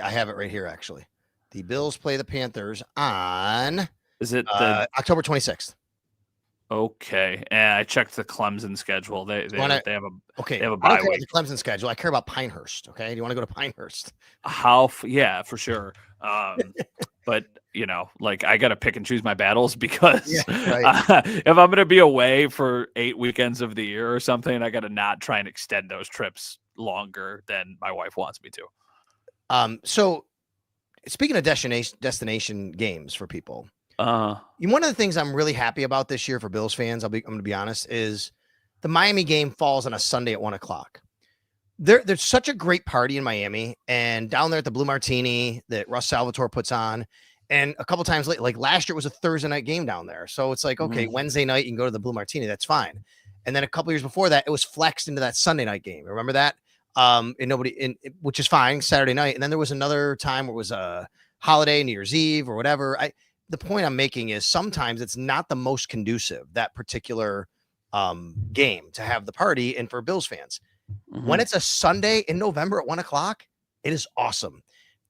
I have it right here actually. The Bills play the Panthers on Is it the October 26th. Okay? And I checked the Clemson schedule. They have a Okay. they have a I bye don't care about week. the Clemson schedule. I care about Pinehurst. Okay. Do you want to go to Pinehurst? Yeah, for sure. But like I got to pick and choose my battles because if I'm going to be away for 8 weekends of the year or something, I got to not try and extend those trips longer than my wife wants me to. So speaking of destination games for people, Uh-huh. one of the things I'm really happy about this year for Bills fans, I'm going to be honest, is the Miami game falls on a Sunday at 1:00. There's such a great party in Miami and down there at the Blue Martini that Russ Salvatore puts on. And a couple times late, like last year, it was a Thursday night game down there. So it's like, okay, Wednesday night, you can go to the Blue Martini. That's fine. And then a couple years before that, it was flexed into that Sunday night game. Remember that? Which is fine, Saturday night. And then there was another time where it was a holiday, New Year's Eve or whatever. The point I'm making is sometimes it's not the most conducive, that particular game to have the party. And for Bills fans, when it's a Sunday in November at 1:00, it is awesome.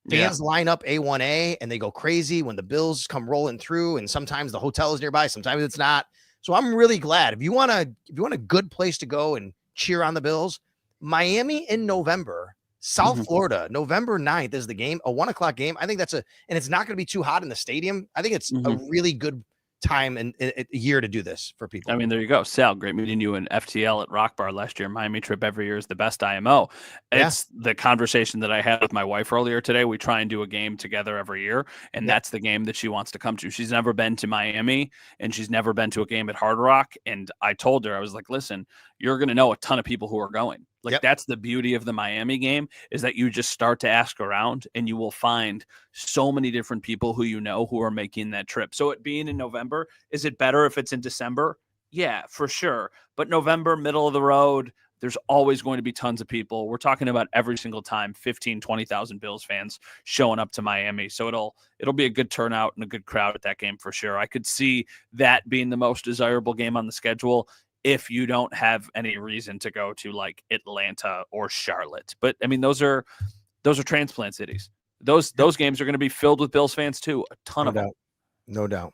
Fans line up A1A and they go crazy when the Bills come rolling through. And sometimes the hotel is nearby, sometimes it's not. So I'm really glad if you want a good place to go and cheer on the Bills, Miami in November, South Florida, November 9th is the game, a 1:00 game. I think and it's not going to be too hot in the stadium. I think it's a really good time and a year to do this for people. I mean, there you go. Sal, great meeting you in FTL at Rock Bar last year. Miami trip every year is the best IMO. It's the conversation that I had with my wife earlier today. We try and do a game together every year, and that's the game that she wants to come to. She's never been to Miami, and she's never been to a game at Hard Rock. And I told her, I was like, listen, you're going to know a ton of people who are going. Like that's the beauty of the Miami game, is that you just start to ask around and you will find so many different people who who are making that trip. So it being in November, is it better if it's in December? Yeah, for sure. But November, middle of the road, there's always going to be tons of people. We're talking about every single time, 15, 20,000 Bills fans showing up to Miami. So it'll be a good turnout and a good crowd at that game for sure. I could see that being the most desirable game on the schedule if you don't have any reason to go to like Atlanta or Charlotte. But I mean, those are transplant cities. Those games are going to be filled with Bills fans too. A ton of them. No doubt.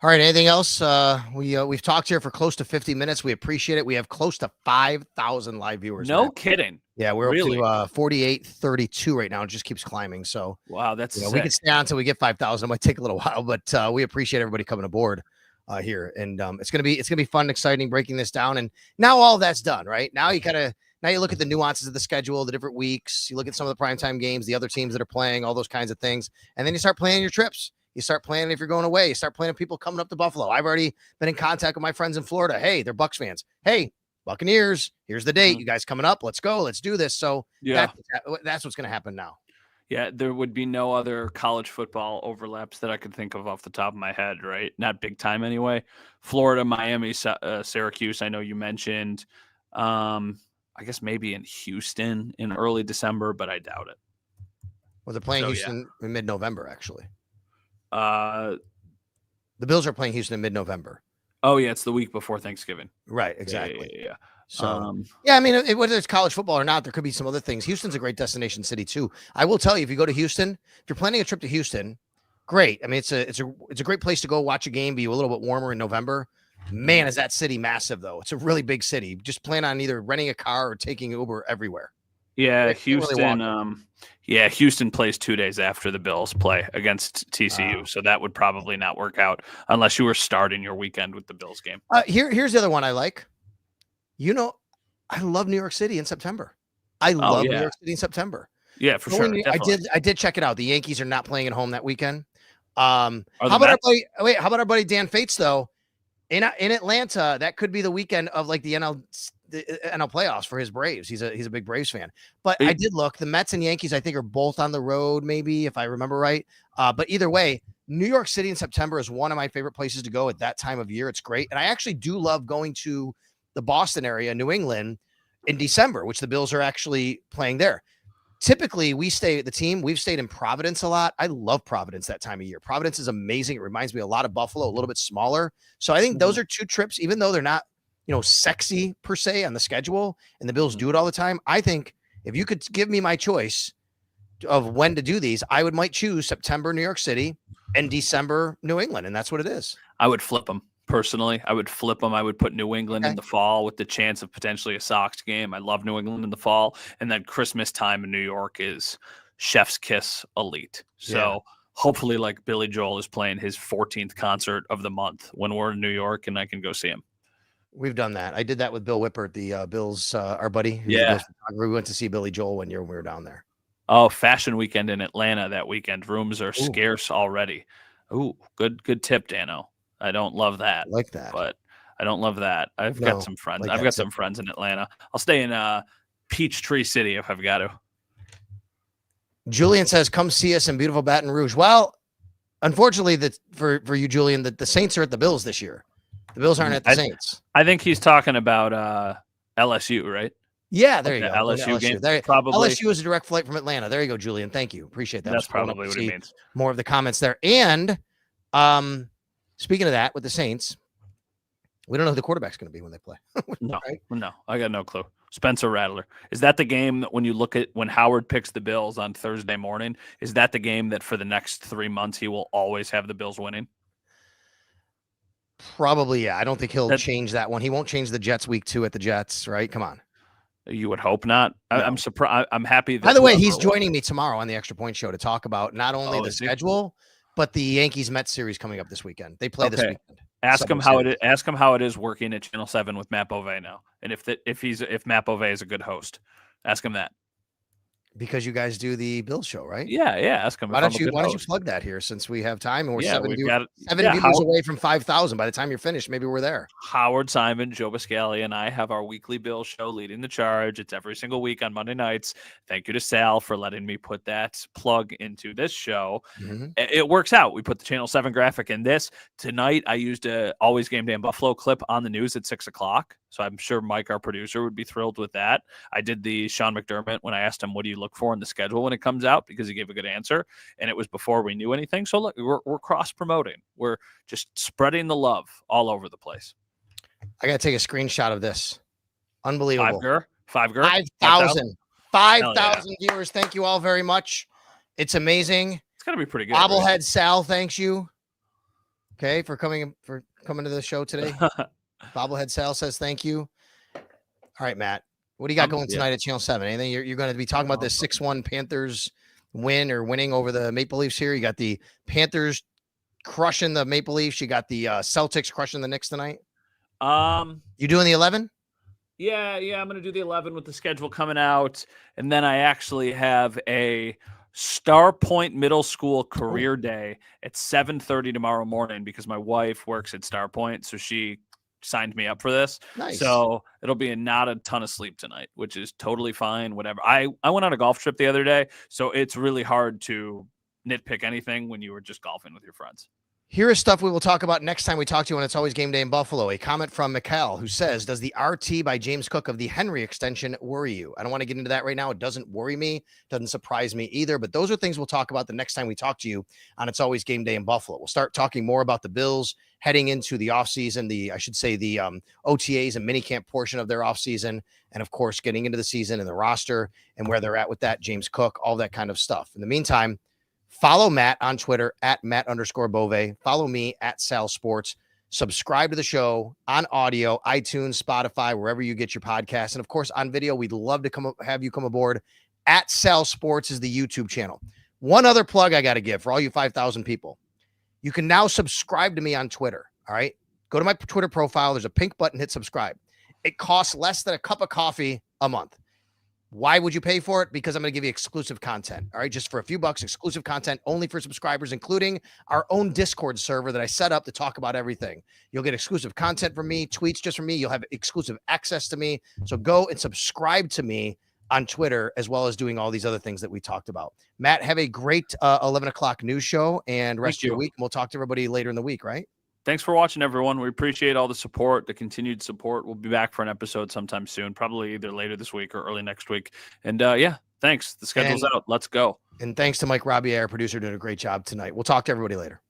All right. Anything else? We've talked here for close to 50 minutes. We appreciate it. We have close to 5,000 live viewers. No kidding. Yeah, we're up to 4832 right now. It just keeps climbing. So wow, that's we can stay on until we get 5,000. It might take a little while, but we appreciate everybody coming aboard here. And it's gonna be fun, exciting breaking this down. And now all that's done, right? Now you look at the nuances of the schedule, the different weeks. You look at some of the primetime games, the other teams that are playing, all those kinds of things, and then you start planning your trips. You start planning if you're going away. You start planning people coming up to Buffalo. I've already been in contact with my friends in Florida. Hey, they're Bucs fans. Hey, Buccaneers, here's the date. You guys coming up? Let's go. Let's do this. So that's what's going to happen now. Yeah, there would be no other college football overlaps that I could think of off the top of my head, right? Not big time anyway. Florida, Miami, Syracuse, I know you mentioned. I guess maybe in Houston in early December, but I doubt it. Well, they're playing Houston in mid-November, actually. Uh, The Bills are playing Houston in mid-November. oh yeah, it's the week before Thanksgiving. Right, exactly. Yeah. So, yeah, I mean, whether it's college football or not, there could be some other things. Houston's a great destination city too. I will tell you, if you go to Houston, if you're planning a trip to Houston, great. I mean, it's a great place to go watch a game, be a little bit warmer in November. Man, is that city massive though? It's a really big city. Just plan on either renting a car or taking Uber everywhere. Yeah, Houston. Houston plays 2 days after the Bills play against TCU, so that would probably not work out unless you were starting your weekend with the Bills game. Here's the other one I like. I love New York City in September. New York City in September. Yeah, for sure. I did check it out. The Yankees are not playing at home that weekend. How about our buddy Dan Fates though? In Atlanta, that could be the weekend of like the NL playoffs for his Braves. He's a big Braves fan. But I did look. The Mets and Yankees, I think, are both on the road, maybe if I remember right. But either way, New York City in September is one of my favorite places to go at that time of year. It's great, and I actually do love going to the Boston area, New England, in December, which the Bills are actually playing there. Typically, we've stayed in Providence a lot. I love Providence that time of year. Providence is amazing. It reminds me a lot of Buffalo, a little bit smaller. So I think those are two trips, even though they're not, sexy per se on the schedule, and the Bills do it all the time. I think if you could give me my choice of when to do these, I might choose September, New York City, and December, New England, and that's what it is. I would flip them. Personally, I would flip them. I would put New England in the fall with the chance of potentially a Sox game. I love New England in the fall. And then Christmas time in New York is chef's kiss elite. So hopefully like Billy Joel is playing his 14th concert of the month when we're in New York and I can go see him. We've done that. I did that with Bill Whippert, the Bills, our buddy. We went to see Billy Joel one year when we were down there. Oh, fashion weekend in Atlanta that weekend. Rooms are scarce already. Ooh, good tip, Dano. I don't love that. I like that. But I don't love that. I've got some friends. I've got some friends in Atlanta. I'll stay in Peachtree City if I've got to. Julian says, come see us in beautiful Baton Rouge. Well, unfortunately, for you, Julian, the Saints are at the Bills this year. The Bills aren't at the Saints. I think he's talking about LSU, right? Yeah, there you go. LSU game. There, probably. LSU is a direct flight from Atlanta. There you go, Julian. Thank you. Appreciate that. That's probably what it means. More of the comments there. And speaking of that, with the Saints, we don't know who the quarterback's going to be when they play. No, I got no clue. Spencer Rattler. Is that the game that when you look at when Howard picks the Bills on Thursday morning, is that the game that for the next 3 months he will always have the Bills winning? Probably, yeah. I don't think he'll change that one. He won't change the Jets week 2 at the Jets, right? Come on. You would hope not. No. I'm surprised. I'm happy. By the way, he's joining me tomorrow on the Extra Point Show to talk about not only the schedule, but the Yankees-Mets series coming up this weekend. They play this weekend. Ask him how it is working at Channel 7 with Matt Bove now, and if Matt Bove is a good host. Ask him that. Because you guys do the Bills show, right? Yeah. Ask him. Why don't you plug that here since we have time and we're seven viewers away from 5,000. By the time you're finished, maybe we're there. Howard Simon, Joe Biscali, and I have our weekly Bills show, Leading the Charge. It's every single week on Monday nights. Thank you to Sal for letting me put that plug into this show. Mm-hmm. It works out. We put the Channel 7 graphic in this. Tonight, I used a Always Game Day in Buffalo clip on the news at 6:00. So I'm sure Mike, our producer, would be thrilled with that. I did the Sean McDermott when I asked him, what do you look for in the schedule when it comes out? Because he gave a good answer. And it was before we knew anything. So look, we're cross-promoting. We're just spreading the love all over the place. I got to take a screenshot of this. Unbelievable. 5,000 viewers. Thank you all very much. It's amazing. It's got to be pretty good. Bobblehead right? Sal, thanks you. Okay, for coming to the show today. Bobblehead Sal says thank you. All right, Matt. What do you got going tonight at Channel 7? Anything you're going to be talking about this 6-1 Panthers winning over the Maple Leafs here? You got the Panthers crushing the Maple Leafs. You got the Celtics crushing the Knicks tonight. You doing the 11? Yeah. I'm going to do the 11 with the schedule coming out. And then I actually have a Star Point Middle School career day at 7:30 tomorrow morning because my wife works at Star Point. So she signed me up for this. Nice. So it'll be not a ton of sleep tonight, which is totally fine. Whatever. I went on a golf trip the other day, so it's really hard to nitpick anything when you were just golfing with your friends. Here is stuff we will talk about next time we talk to you on It's Always Game Day in Buffalo. A comment from Mikkel who says, does the RT by James Cook of the Henry extension worry you? I don't want to get into that right now. It doesn't worry me. Doesn't surprise me either. But those are things we'll talk about the next time we talk to you on It's Always Game Day in Buffalo. We'll start talking more about the Bills heading into the offseason, the OTAs and minicamp portion of their offseason. And, of course, getting into the season and the roster and where they're at with that, James Cook, all that kind of stuff. In the meantime, follow Matt on Twitter at Matt_Bove. Follow me at Sal Sports. Subscribe to the show on audio, iTunes, Spotify, wherever you get your podcasts. And of course, on video, we'd love to have you come aboard. At Sal Sports is the YouTube channel. One other plug I got to give for all you 5,000 people. You can now subscribe to me on Twitter. All right. Go to my Twitter profile. There's a pink button. Hit subscribe. It costs less than a cup of coffee a month. Why would you pay for it? Because I'm going to give you exclusive content. All right. Just for a few bucks, exclusive content only for subscribers, including our own Discord server that I set up to talk about everything. You'll get exclusive content from me, tweets just from me. You'll have exclusive access to me. So go and subscribe to me on Twitter, as well as doing all these other things that we talked about. Matt, have a great 11 o'clock news show and rest of your week. And we'll talk to everybody later in the week, right? Thanks for watching, everyone. We appreciate all the support, the continued support. We'll be back for an episode sometime soon, probably either later this week or early next week. And thanks. The schedule's out. Let's go. And thanks to Mike Robbie, our producer, doing a great job tonight. We'll talk to everybody later.